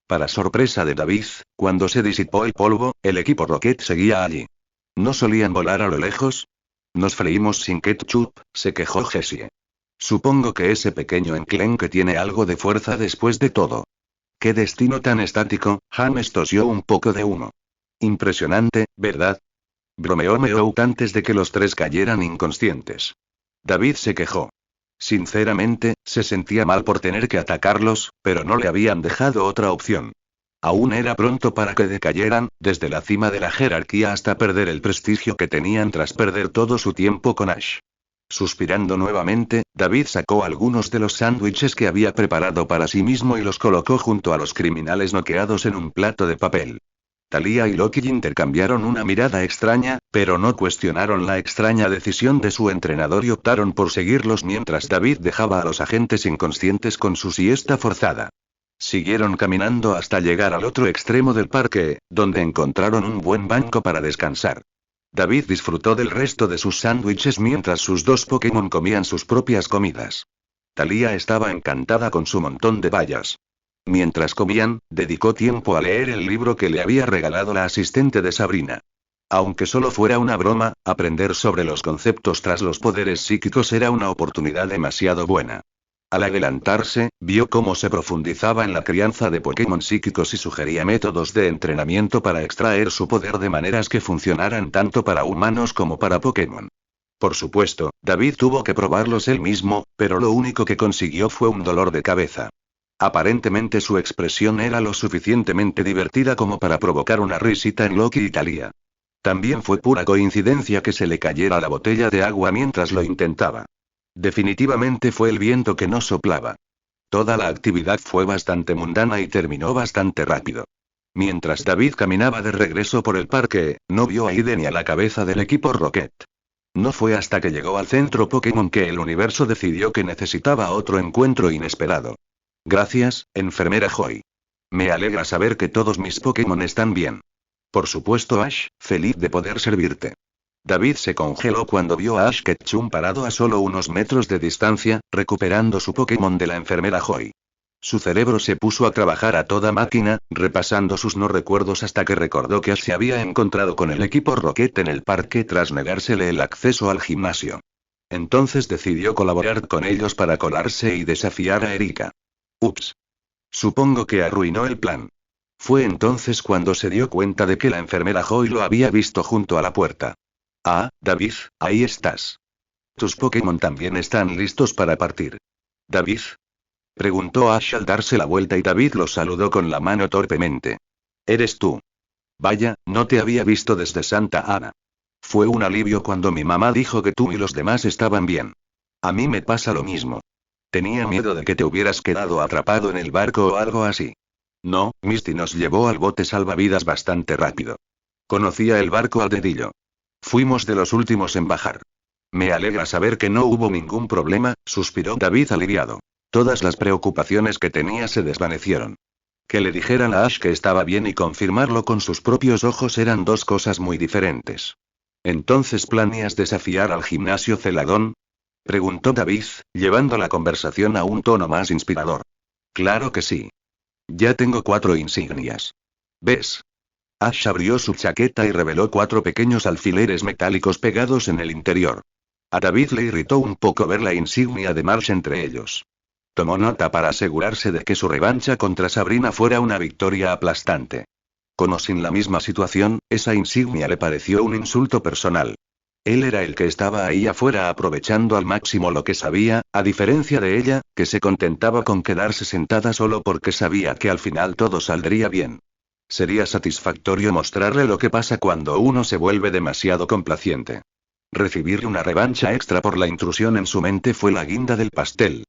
Para sorpresa de David, cuando se disipó el polvo, el equipo Rocket seguía allí. ¿No solían volar a lo lejos? Nos freímos sin ketchup, se quejó Jessie. Supongo que ese pequeño enclenque tiene algo de fuerza después de todo. ¿Qué destino tan estático? James tosió un poco de humo. Impresionante, ¿verdad? Bromeó Meowth antes de que los tres cayeran inconscientes. David se quejó. Sinceramente, se sentía mal por tener que atacarlos, pero no le habían dejado otra opción. Aún era pronto para que decayeran, desde la cima de la jerarquía hasta perder el prestigio que tenían tras perder todo su tiempo con Ash. Suspirando nuevamente, David sacó algunos de los sándwiches que había preparado para sí mismo y los colocó junto a los criminales noqueados en un plato de papel. Thalía y Loki intercambiaron una mirada extraña, pero no cuestionaron la extraña decisión de su entrenador y optaron por seguirlos mientras David dejaba a los agentes inconscientes con su siesta forzada. Siguieron caminando hasta llegar al otro extremo del parque, donde encontraron un buen banco para descansar. David disfrutó del resto de sus sándwiches mientras sus dos Pokémon comían sus propias comidas. Thalía estaba encantada con su montón de bayas. Mientras comían, dedicó tiempo a leer el libro que le había regalado la asistente de Sabrina. Aunque solo fuera una broma, aprender sobre los conceptos tras los poderes psíquicos era una oportunidad demasiado buena. Al adelantarse, vio cómo se profundizaba en la crianza de Pokémon psíquicos y sugería métodos de entrenamiento para extraer su poder de maneras que funcionaran tanto para humanos como para Pokémon. Por supuesto, David tuvo que probarlos él mismo, pero lo único que consiguió fue un dolor de cabeza. Aparentemente su expresión era lo suficientemente divertida como para provocar una risita en Loki y Thalía. También fue pura coincidencia que se le cayera la botella de agua mientras lo intentaba. Definitivamente fue el viento que no soplaba. Toda la actividad fue bastante mundana y terminó bastante rápido. Mientras David caminaba de regreso por el parque, no vio a Aiden ni a la cabeza del equipo Rocket. No fue hasta que llegó al centro Pokémon que el universo decidió que necesitaba otro encuentro inesperado. Gracias, enfermera Joy. Me alegra saber que todos mis Pokémon están bien. Por supuesto Ash, feliz de poder servirte. David se congeló cuando vio a Ash Ketchum parado a solo unos metros de distancia, recuperando su Pokémon de la enfermera Joy. Su cerebro se puso a trabajar a toda máquina, repasando sus no recuerdos hasta que recordó que Ash se había encontrado con el equipo Rocket en el parque tras negársele el acceso al gimnasio. Entonces decidió colaborar con ellos para colarse y desafiar a Erika. Ups. Supongo que arruinó el plan. Fue entonces cuando se dio cuenta de que la enfermera Joy lo había visto junto a la puerta. Ah, David, ahí estás. Tus Pokémon también están listos para partir. ¿David? Preguntó Ash al darse la vuelta y David lo saludó con la mano torpemente. ¿Eres tú? Vaya, no te había visto desde Santa Ana. Fue un alivio cuando mi mamá dijo que tú y los demás estaban bien. A mí me pasa lo mismo. Tenía miedo de que te hubieras quedado atrapado en el barco o algo así. No, Misty nos llevó al bote salvavidas bastante rápido. Conocía el barco al dedillo. Fuimos de los últimos en bajar. Me alegra saber que no hubo ningún problema, suspiró David aliviado. Todas las preocupaciones que tenía se desvanecieron. Que le dijeran a Ash que estaba bien y confirmarlo con sus propios ojos eran dos cosas muy diferentes. ¿Entonces planeas desafiar al gimnasio Celadón? Preguntó David, llevando la conversación a un tono más inspirador. Claro que sí. Ya tengo 4 insignias. ¿Ves? Ash abrió su chaqueta y reveló 4 pequeños alfileres metálicos pegados en el interior. A David le irritó un poco ver la insignia de Marsh entre ellos. Tomó nota para asegurarse de que su revancha contra Sabrina fuera una victoria aplastante. Con o sin la misma situación, esa insignia le pareció un insulto personal. Él era el que estaba ahí afuera aprovechando al máximo lo que sabía, a diferencia de ella, que se contentaba con quedarse sentada solo porque sabía que al final todo saldría bien. Sería satisfactorio mostrarle lo que pasa cuando uno se vuelve demasiado complaciente. Recibir una revancha extra por la intrusión en su mente fue la guinda del pastel.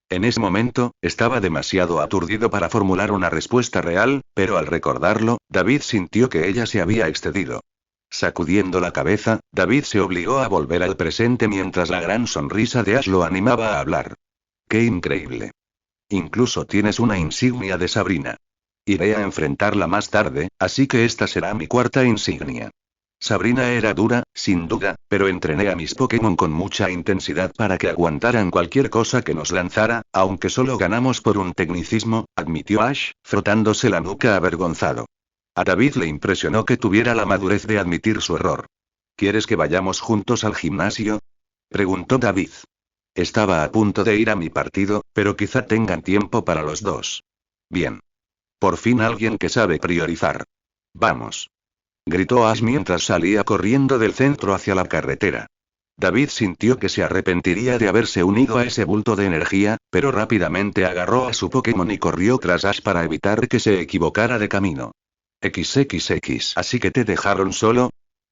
En ese momento, estaba demasiado aturdido para formular una respuesta real, pero al recordarlo, David sintió que ella se había excedido. Sacudiendo la cabeza, David se obligó a volver al presente mientras la gran sonrisa de Ash lo animaba a hablar. ¡Qué increíble! Incluso tienes una insignia de Sabrina. Iré a enfrentarla más tarde, así que esta será mi 4ª insignia. Sabrina era dura, sin duda, pero entrené a mis Pokémon con mucha intensidad para que aguantaran cualquier cosa que nos lanzara, aunque solo ganamos por un tecnicismo, admitió Ash, frotándose la nuca avergonzado. A David le impresionó que tuviera la madurez de admitir su error. ¿Quieres que vayamos juntos al gimnasio?, preguntó David. Estaba a punto de ir a mi partido, pero quizá tengan tiempo para los dos. Bien. Por fin alguien que sabe priorizar. Vamos. Gritó Ash mientras salía corriendo del centro hacia la carretera. David sintió que se arrepentiría de haberse unido a ese bulto de energía, pero rápidamente agarró a su Pokémon y corrió tras Ash para evitar que se equivocara de camino. XXX. ¿Así que te dejaron solo?,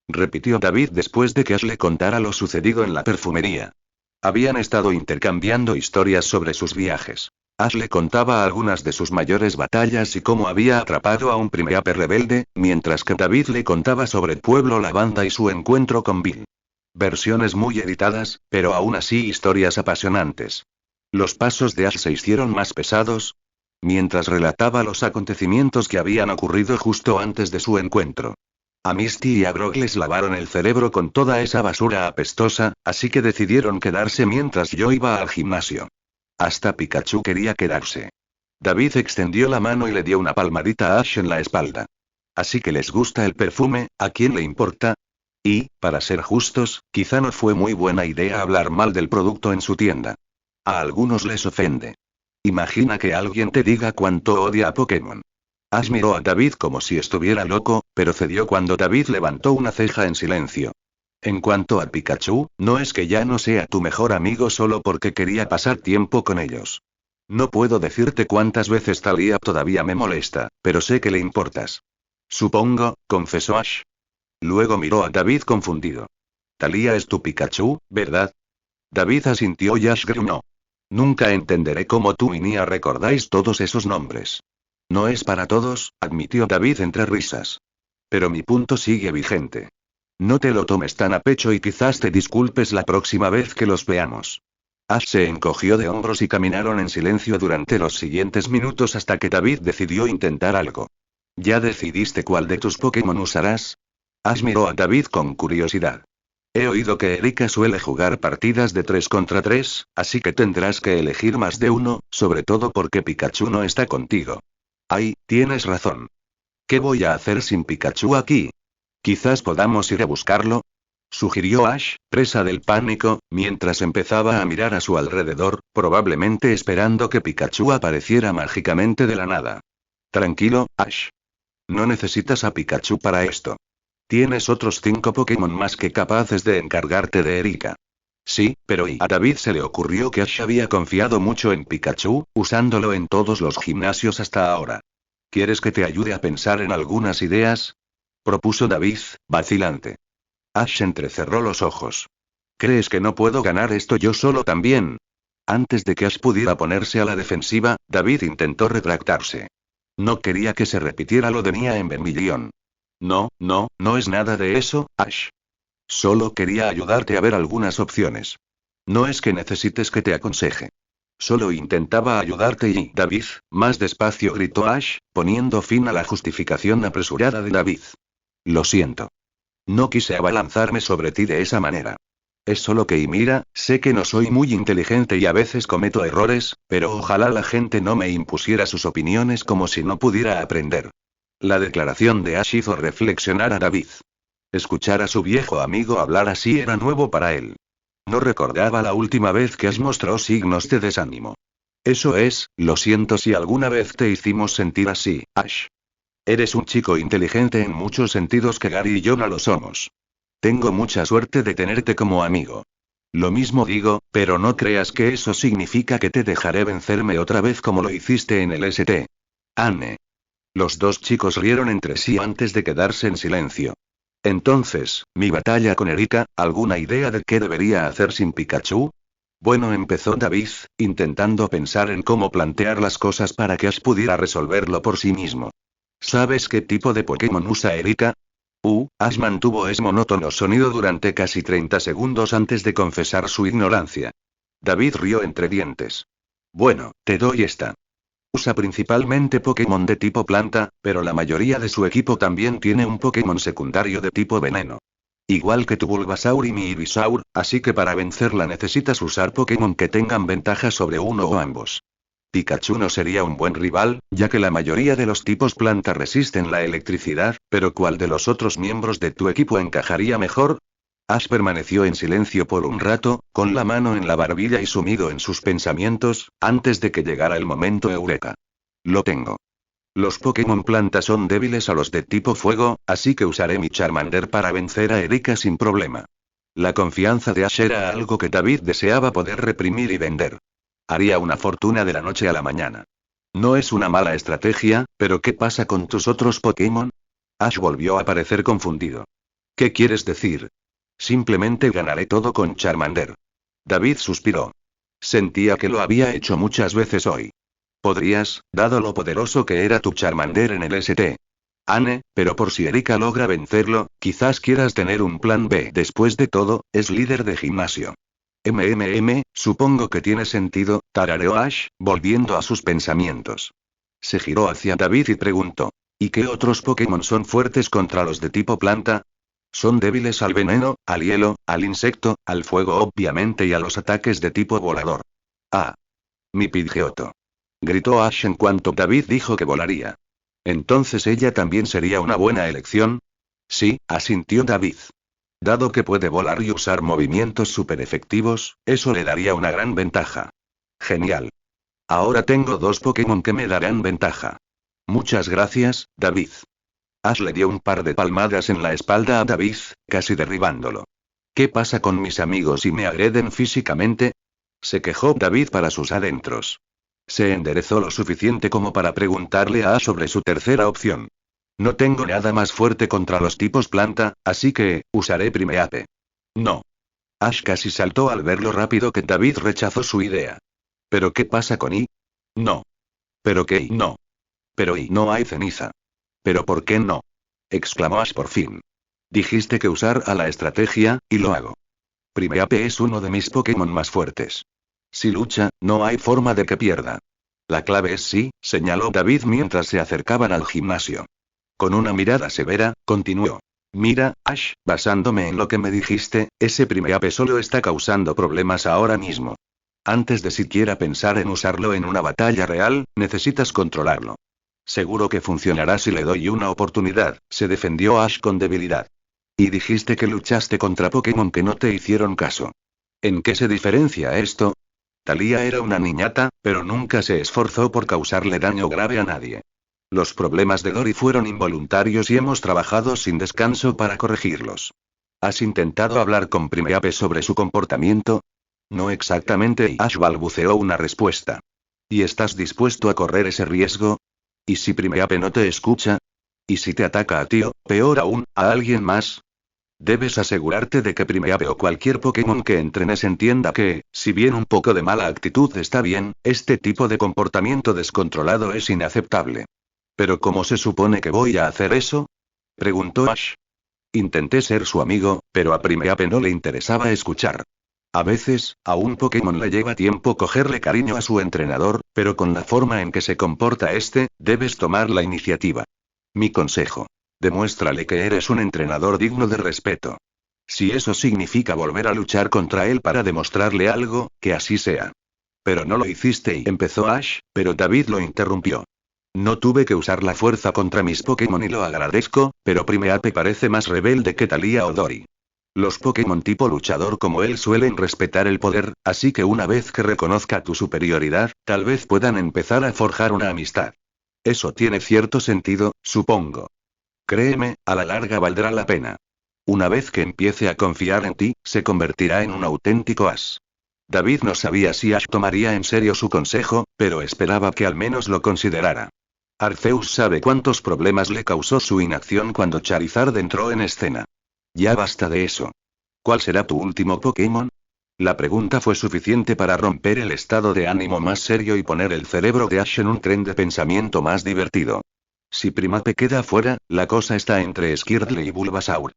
repitió David después de que Ash le contara lo sucedido en la perfumería. Habían estado intercambiando historias sobre sus viajes. Ash le contaba algunas de sus mayores batallas y cómo había atrapado a un Primeape rebelde, mientras que David le contaba sobre Pueblo Lavanda y su encuentro con Bill. Versiones muy editadas, pero aún así historias apasionantes. Los pasos de Ash se hicieron más pesados mientras relataba los acontecimientos que habían ocurrido justo antes de su encuentro. A Misty y a Brock les lavaron el cerebro con toda esa basura apestosa, así que decidieron quedarse mientras yo iba al gimnasio. Hasta Pikachu quería quedarse. David extendió la mano y le dio una palmadita a Ash en la espalda. Así que les gusta el perfume, ¿a quién le importa? Y, para ser justos, quizá no fue muy buena idea hablar mal del producto en su tienda. A algunos les ofende. Imagina que alguien te diga cuánto odia a Pokémon. Ash miró a David como si estuviera loco, pero cedió cuando David levantó una ceja en silencio. En cuanto a Pikachu, no es que ya no sea tu mejor amigo solo porque quería pasar tiempo con ellos. No puedo decirte cuántas veces Thalía todavía me molesta, pero sé que le importas. Supongo, confesó Ash. Luego miró a David confundido. Thalía es tu Pikachu, ¿verdad? David asintió y Ash gruñó. Nunca entenderé cómo tú y Nia recordáis todos esos nombres. No es para todos, admitió David entre risas. Pero mi punto sigue vigente. No te lo tomes tan a pecho y quizás te disculpes la próxima vez que los veamos. Ash se encogió de hombros y caminaron en silencio durante los siguientes minutos hasta que David decidió intentar algo. ¿Ya decidiste cuál de tus Pokémon usarás? Ash miró a David con curiosidad. He oído que Erika suele jugar partidas de 3 contra 3, así que tendrás que elegir más de uno, sobre todo porque Pikachu no está contigo. Ay, tienes razón. ¿Qué voy a hacer sin Pikachu aquí? Quizás podamos ir a buscarlo, sugirió Ash, presa del pánico, mientras empezaba a mirar a su alrededor, probablemente esperando que Pikachu apareciera mágicamente de la nada. Tranquilo, Ash. No necesitas a Pikachu para esto. Tienes otros 5 Pokémon más que capaces de encargarte de Erika. Sí, pero a David se le ocurrió que Ash había confiado mucho en Pikachu, usándolo en todos los gimnasios hasta ahora. ¿Quieres que te ayude a pensar en algunas ideas?, propuso David, vacilante. Ash entrecerró los ojos. ¿Crees que no puedo ganar esto yo solo también? Antes de que Ash pudiera ponerse a la defensiva, David intentó retractarse. No quería que se repitiera lo de Nia en Vermilion. No es nada de eso, Ash. Solo quería ayudarte a ver algunas opciones. No es que necesites que te aconseje. Solo intentaba ayudarte y David, más despacio gritó Ash, poniendo fin a la justificación apresurada de David. Lo siento. No quise abalanzarme sobre ti de esa manera. Es solo que mira, sé que no soy muy inteligente y a veces cometo errores, pero ojalá la gente no me impusiera sus opiniones como si no pudiera aprender. La declaración de Ash hizo reflexionar a David. Escuchar a su viejo amigo hablar así era nuevo para él. No recordaba la última vez que Ash mostró signos de desánimo. Eso es, lo siento si alguna vez te hicimos sentir así, Ash. Eres un chico inteligente en muchos sentidos que Gary y yo no lo somos. Tengo mucha suerte de tenerte como amigo. Lo mismo digo, pero no creas que eso significa que te dejaré vencerme otra vez como lo hiciste en el St. Anne. Los dos chicos rieron entre sí antes de quedarse en silencio. Entonces, mi batalla con Erika, ¿alguna idea de qué debería hacer sin Pikachu? Bueno, empezó David, intentando pensar en cómo plantear las cosas para que Ash pudiera resolverlo por sí mismo. ¿Sabes qué tipo de Pokémon usa Erika? Ash mantuvo ese monótono sonido durante casi 30 segundos antes de confesar su ignorancia. David rió entre dientes. Bueno, te doy esta. Usa principalmente Pokémon de tipo planta, pero la mayoría de su equipo también tiene un Pokémon secundario de tipo veneno. Igual que tu Bulbasaur y mi Ivysaur, así que para vencerla necesitas usar Pokémon que tengan ventaja sobre uno o ambos. Pikachu no sería un buen rival, ya que la mayoría de los tipos planta resisten la electricidad, pero ¿cuál de los otros miembros de tu equipo encajaría mejor? Ash permaneció en silencio por un rato, con la mano en la barbilla y sumido en sus pensamientos, antes de que llegara el momento eureka. Lo tengo. Los Pokémon planta son débiles a los de tipo fuego, así que usaré mi Charmander para vencer a Erika sin problema. La confianza de Ash era algo que David deseaba poder reprimir y vender. Haría una fortuna de la noche a la mañana. No es una mala estrategia, pero ¿qué pasa con tus otros Pokémon? Ash volvió a parecer confundido. ¿Qué quieres decir? Simplemente ganaré todo con Charmander. David suspiró. Sentía que lo había hecho muchas veces hoy. Podrías, dado lo poderoso que era tu Charmander en el St. Anne, pero por si Erika logra vencerlo, quizás quieras tener un plan B. Después de todo, es líder de gimnasio. Supongo que tiene sentido, tarareó Ash, volviendo a sus pensamientos. Se giró hacia David y preguntó. ¿Y qué otros Pokémon son fuertes contra los de tipo planta? Son débiles al veneno, al hielo, al insecto, al fuego obviamente y a los ataques de tipo volador. Ah. Mi Pidgeotto. Gritó Ash en cuanto David dijo que volaría. ¿Entonces ella también sería una buena elección? Sí, asintió David. Dado que puede volar y usar movimientos súper efectivos, eso le daría una gran ventaja. Genial. Ahora tengo dos Pokémon que me darán ventaja. Muchas gracias, David. Ash le dio un par de palmadas en la espalda a David, casi derribándolo. ¿Qué pasa con mis amigos si me agreden físicamente? Se quejó David para sus adentros. Se enderezó lo suficiente como para preguntarle a Ash sobre su tercera opción. No tengo nada más fuerte contra los tipos planta, así que, usaré Primeape. No. Ash casi saltó al ver lo rápido que David rechazó su idea. ¿Pero qué pasa con I? No. ¿Pero qué I no? Pero I no hay ceniza. ¿Pero por qué no? Exclamó Ash por fin. Dijiste que usar a la estrategia, y lo hago. Primeape es uno de mis Pokémon más fuertes. Si lucha, no hay forma de que pierda. La clave es sí, señaló David mientras se acercaban al gimnasio. Con una mirada severa, continuó. Mira, Ash, basándome en lo que me dijiste, ese Primeape solo está causando problemas ahora mismo. Antes de siquiera pensar en usarlo en una batalla real, necesitas controlarlo. Seguro que funcionará si le doy una oportunidad, se defendió Ash con debilidad. Y dijiste que luchaste contra Pokémon que no te hicieron caso. ¿En qué se diferencia esto? Thalía era una niñata, pero nunca se esforzó por causarle daño grave a nadie. Los problemas de Dory fueron involuntarios y hemos trabajado sin descanso para corregirlos. ¿Has intentado hablar con Primeape sobre su comportamiento? No exactamente, y Ash balbuceó una respuesta. ¿Y estás dispuesto a correr ese riesgo? ¿Y si Primeape no te escucha? ¿Y si te ataca a ti o, peor aún, a alguien más? Debes asegurarte de que Primeape o cualquier Pokémon que entrenes entienda que, si bien un poco de mala actitud está bien, este tipo de comportamiento descontrolado es inaceptable. ¿Pero cómo se supone que voy a hacer eso? Preguntó Ash. Intenté ser su amigo, pero a Primeape no le interesaba escuchar. A veces, a un Pokémon le lleva tiempo cogerle cariño a su entrenador, pero con la forma en que se comporta debes tomar la iniciativa. Mi consejo. Demuéstrale que eres un entrenador digno de respeto. Si eso significa volver a luchar contra él para demostrarle algo, que así sea. Pero no lo hiciste y empezó Ash, pero David lo interrumpió. No tuve que usar la fuerza contra mis Pokémon y lo agradezco, pero Primeape parece más rebelde que Thalía o Dory. Los Pokémon tipo luchador como él suelen respetar el poder, así que una vez que reconozca tu superioridad, tal vez puedan empezar a forjar una amistad. Eso tiene cierto sentido, supongo. Créeme, a la larga valdrá la pena. Una vez que empiece a confiar en ti, se convertirá en un auténtico as. David no sabía si Ash tomaría en serio su consejo, pero esperaba que al menos lo considerara. Arceus sabe cuántos problemas le causó su inacción cuando Charizard entró en escena. Ya basta de eso. ¿Cuál será tu último Pokémon? La pregunta fue suficiente para romper el estado de ánimo más serio y poner el cerebro de Ash en un tren de pensamiento más divertido. Si Primeape queda fuera, la cosa está entre Squirtle y Bulbasaur.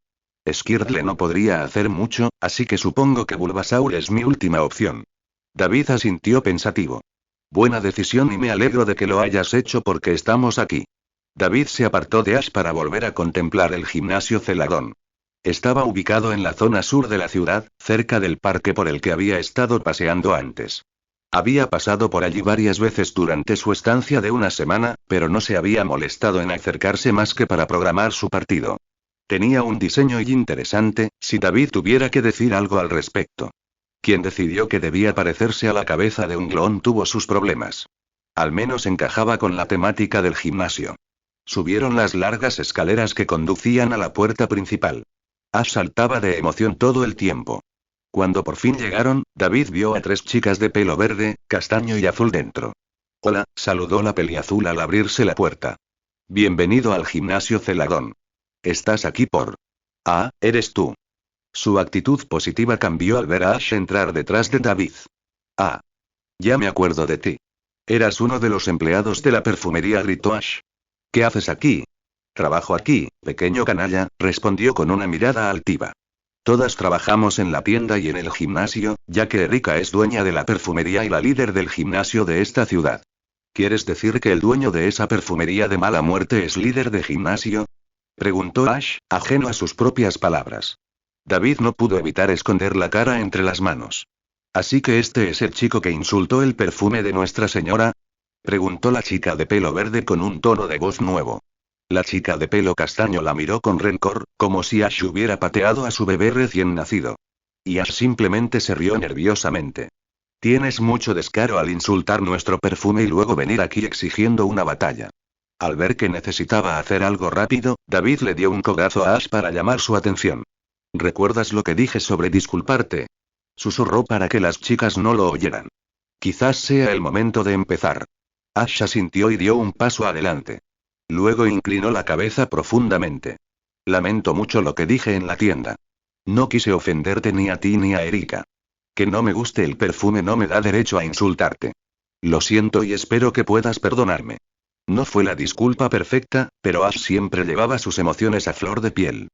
Squirtle no podría hacer mucho, así que supongo que Bulbasaur es mi última opción. David asintió pensativo. Buena decisión y me alegro de que lo hayas hecho porque estamos aquí. David se apartó de Ash para volver a contemplar el gimnasio Celadón. Estaba ubicado en la zona sur de la ciudad, cerca del parque por el que había estado paseando antes. Había pasado por allí varias veces durante su estancia de una semana, pero no se había molestado en acercarse más que para programar su partido. Tenía un diseño interesante, si David tuviera que decir algo al respecto. Quien decidió que debía parecerse a la cabeza de un clon tuvo sus problemas. Al menos encajaba con la temática del gimnasio. Subieron las largas escaleras que conducían a la puerta principal. Ash saltaba de emoción todo el tiempo. Cuando por fin llegaron, David vio a 3 chicas de pelo verde, castaño y azul dentro. Hola, saludó la peliazul al abrirse la puerta. Bienvenido al gimnasio Celadón. ¿Estás aquí por? Ah, eres tú. Su actitud positiva cambió al ver a Ash entrar detrás de David. Ah. Ya me acuerdo de ti. Eras uno de los empleados de la perfumería, gritó Ash. ¿Qué haces aquí? Trabajo aquí, pequeño canalla, respondió con una mirada altiva. Todas trabajamos en la tienda y en el gimnasio, ya que Erika es dueña de la perfumería y la líder del gimnasio de esta ciudad. ¿Quieres decir que el dueño de esa perfumería de mala muerte es líder de gimnasio? Preguntó Ash, ajeno a sus propias palabras. David no pudo evitar esconder la cara entre las manos. ¿Así que este es el chico que insultó el perfume de Nuestra Señora? Preguntó la chica de pelo verde con un tono de voz nuevo. La chica de pelo castaño la miró con rencor, como si Ash hubiera pateado a su bebé recién nacido. Y Ash simplemente se rió nerviosamente. Tienes mucho descaro al insultar nuestro perfume y luego venir aquí exigiendo una batalla. Al ver que necesitaba hacer algo rápido, David le dio un codazo a Ash para llamar su atención. ¿Recuerdas lo que dije sobre disculparte? Susurró para que las chicas no lo oyeran. Quizás sea el momento de empezar. Ash asintió y dio un paso adelante. Luego inclinó la cabeza profundamente. Lamento mucho lo que dije en la tienda. No quise ofenderte ni a ti ni a Erika. Que no me guste el perfume no me da derecho a insultarte. Lo siento y espero que puedas perdonarme. No fue la disculpa perfecta, pero Ash siempre llevaba sus emociones a flor de piel.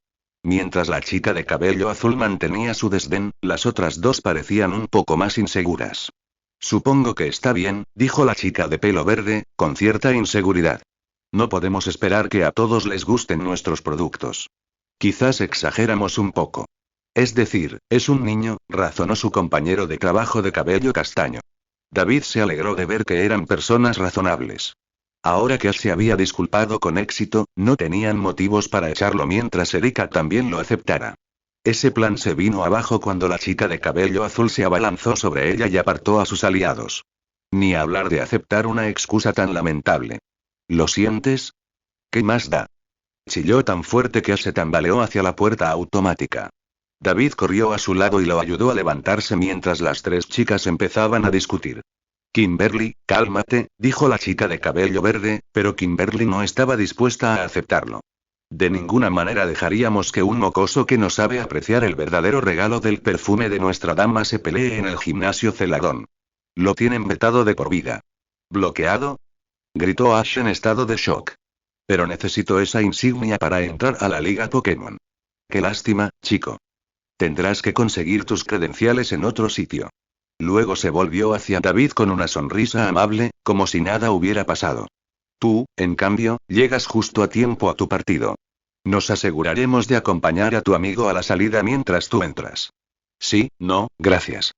Mientras la chica de cabello azul mantenía su desdén, las otras dos parecían un poco más inseguras. Supongo que está bien, dijo la chica de pelo verde, con cierta inseguridad. No podemos esperar que a todos les gusten nuestros productos. Quizás exageramos un poco. Es decir, es un niño, razonó su compañero de trabajo de cabello castaño. David se alegró de ver que eran personas razonables. Ahora que Ash se había disculpado con éxito, no tenían motivos para echarlo mientras Erika también lo aceptara. Ese plan se vino abajo cuando la chica de cabello azul se abalanzó sobre ella y apartó a sus aliados. Ni hablar de aceptar una excusa tan lamentable. ¿Lo sientes? ¿Qué más da? Chilló tan fuerte que Ash se tambaleó hacia la puerta automática. David corrió a su lado y lo ayudó a levantarse mientras las 3 chicas empezaban a discutir. Kimberly, cálmate, dijo la chica de cabello verde, pero Kimberly no estaba dispuesta a aceptarlo. De ninguna manera dejaríamos que un mocoso que no sabe apreciar el verdadero regalo del perfume de nuestra dama se pelee en el gimnasio Celadón. Lo tienen vetado de por vida. ¿Bloqueado? Gritó Ash en estado de shock. Pero necesito esa insignia para entrar a la Liga Pokémon. Qué lástima, chico. Tendrás que conseguir tus credenciales en otro sitio. Luego se volvió hacia David con una sonrisa amable, como si nada hubiera pasado. Tú, en cambio, llegas justo a tiempo a tu partido. Nos aseguraremos de acompañar a tu amigo a la salida mientras tú entras. Sí, no, gracias.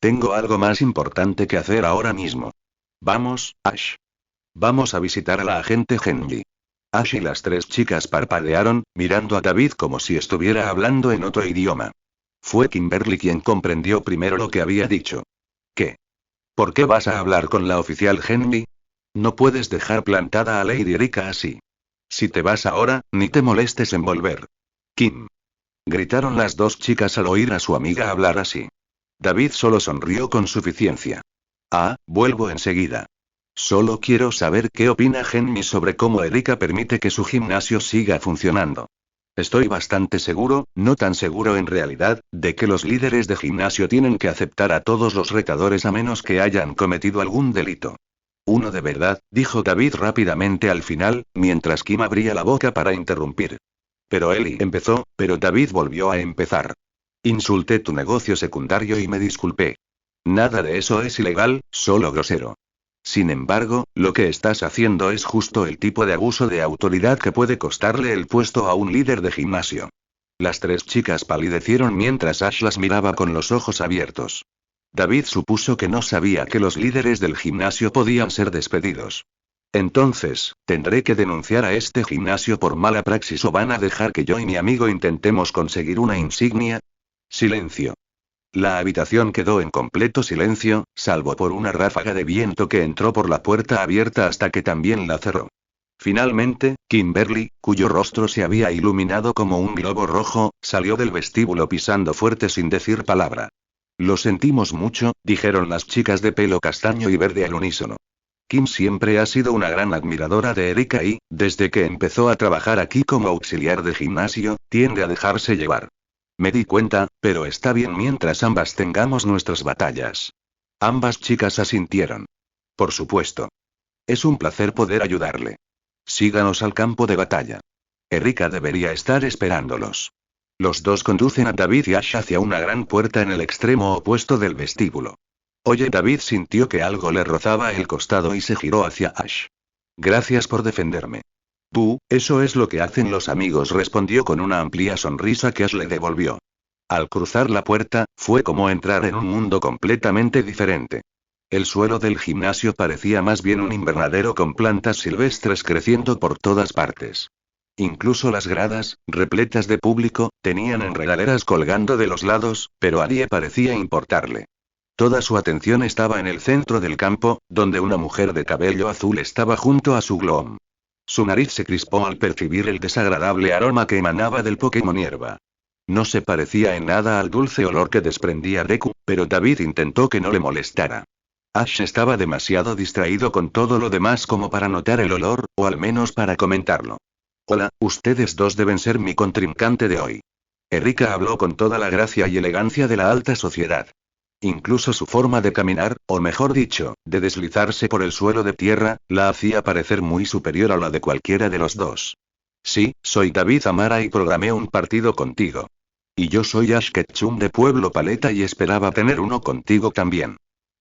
Tengo algo más importante que hacer ahora mismo. Vamos, Ash. Vamos a visitar a la agente Henry. Ash y las 3 chicas parpadearon, mirando a David como si estuviera hablando en otro idioma. Fue Kimberly quien comprendió primero lo que había dicho. ¿Qué? ¿Por qué vas a hablar con la oficial Henry? No puedes dejar plantada a Lady Erika así. Si te vas ahora, ni te molestes en volver. Kim. Gritaron las 2 chicas al oír a su amiga hablar así. David solo sonrió con suficiencia. Ah, vuelvo enseguida. Solo quiero saber qué opina Henry sobre cómo Erika permite que su gimnasio siga funcionando. Estoy bastante seguro, no tan seguro en realidad, de que los líderes de gimnasio tienen que aceptar a todos los retadores a menos que hayan cometido algún delito. Uno de verdad, dijo David rápidamente al final, mientras Kim abría la boca para interrumpir. Pero Ellie empezó, pero David volvió a empezar. Insulté tu negocio secundario y me disculpé. Nada de eso es ilegal, solo grosero. Sin embargo, lo que estás haciendo es justo el tipo de abuso de autoridad que puede costarle el puesto a un líder de gimnasio. Las 3 chicas palidecieron mientras Ash las miraba con los ojos abiertos. David supuso que no sabía que los líderes del gimnasio podían ser despedidos. Entonces, ¿tendré que denunciar a este gimnasio por mala praxis o van a dejar que yo y mi amigo intentemos conseguir una insignia? Silencio. La habitación quedó en completo silencio, salvo por una ráfaga de viento que entró por la puerta abierta hasta que también la cerró. Finalmente, Kimberly, cuyo rostro se había iluminado como un globo rojo, salió del vestíbulo pisando fuerte sin decir palabra. Lo sentimos mucho, dijeron las chicas de pelo castaño y verde al unísono. Kim siempre ha sido una gran admiradora de Erika y, desde que empezó a trabajar aquí como auxiliar de gimnasio, tiende a dejarse llevar. Me di cuenta, pero está bien mientras ambas tengamos nuestras batallas. Ambas chicas asintieron. Por supuesto. Es un placer poder ayudarle. Síganos al campo de batalla. Erika debería estar esperándolos. Los 2 conducen a David y Ash hacia una gran puerta en el extremo opuesto del vestíbulo. Oye, David sintió que algo le rozaba el costado y se giró hacia Ash. Gracias por defenderme. Eso es lo que hacen los amigos, respondió con una amplia sonrisa que Ash le devolvió. Al cruzar la puerta, fue como entrar en un mundo completamente diferente. El suelo del gimnasio parecía más bien un invernadero con plantas silvestres creciendo por todas partes. Incluso las gradas, repletas de público, tenían enredaderas colgando de los lados, pero a nadie parecía importarle. Toda su atención estaba en el centro del campo, donde una mujer de cabello azul estaba junto a su glom. Su nariz se crispó al percibir el desagradable aroma que emanaba del Pokémon hierba. No se parecía en nada al dulce olor que desprendía Deku, pero David intentó que no le molestara. Ash estaba demasiado distraído con todo lo demás como para notar el olor, o al menos para comentarlo. Hola, ustedes 2 deben ser mi contrincante de hoy. Erika habló con toda la gracia y elegancia de la alta sociedad. Incluso su forma de caminar, o mejor dicho, de deslizarse por el suelo de tierra, la hacía parecer muy superior a la de cualquiera de los 2. Sí, soy David Amara y programé un partido contigo. Y yo soy Ash Ketchum de Pueblo Paleta y esperaba tener uno contigo también.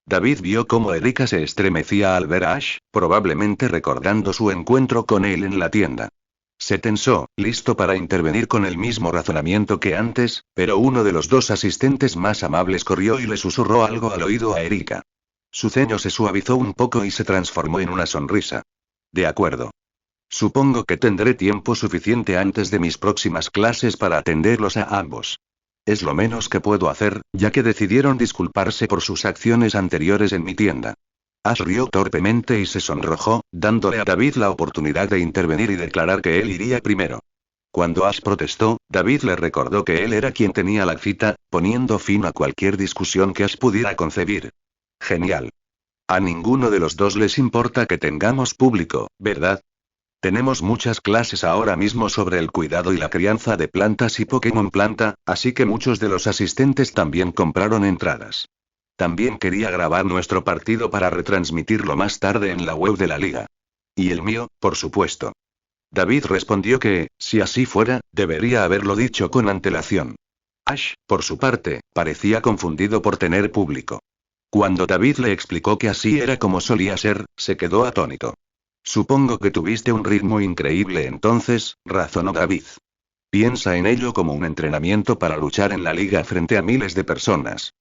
David vio cómo Erika se estremecía al ver a Ash, probablemente recordando su encuentro con él en la tienda. Se tensó, listo para intervenir con el mismo razonamiento que antes, pero uno de los 2 asistentes más amables corrió y le susurró algo al oído a Erika. Su ceño se suavizó un poco y se transformó en una sonrisa. De acuerdo. Supongo que tendré tiempo suficiente antes de mis próximas clases para atenderlos a ambos. Es lo menos que puedo hacer, ya que decidieron disculparse por sus acciones anteriores en mi tienda. Ash rió torpemente y se sonrojó, dándole a David la oportunidad de intervenir y declarar que él iría primero. Cuando Ash protestó, David le recordó que él era quien tenía la cita, poniendo fin a cualquier discusión que Ash pudiera concebir. Genial. A ninguno de los 2 les importa que tengamos público, ¿verdad? Tenemos muchas clases ahora mismo sobre el cuidado y la crianza de plantas y Pokémon planta, así que muchos de los asistentes también compraron entradas. También quería grabar nuestro partido para retransmitirlo más tarde en la web de la liga. Y el mío, por supuesto. David respondió que, si así fuera, debería haberlo dicho con antelación. Ash, por su parte, parecía confundido por tener público. Cuando David le explicó que así era como solía ser, se quedó atónito. Supongo que tuviste un ritmo increíble entonces, razonó David. Piensa en ello como un entrenamiento para luchar en la liga frente a miles de personas.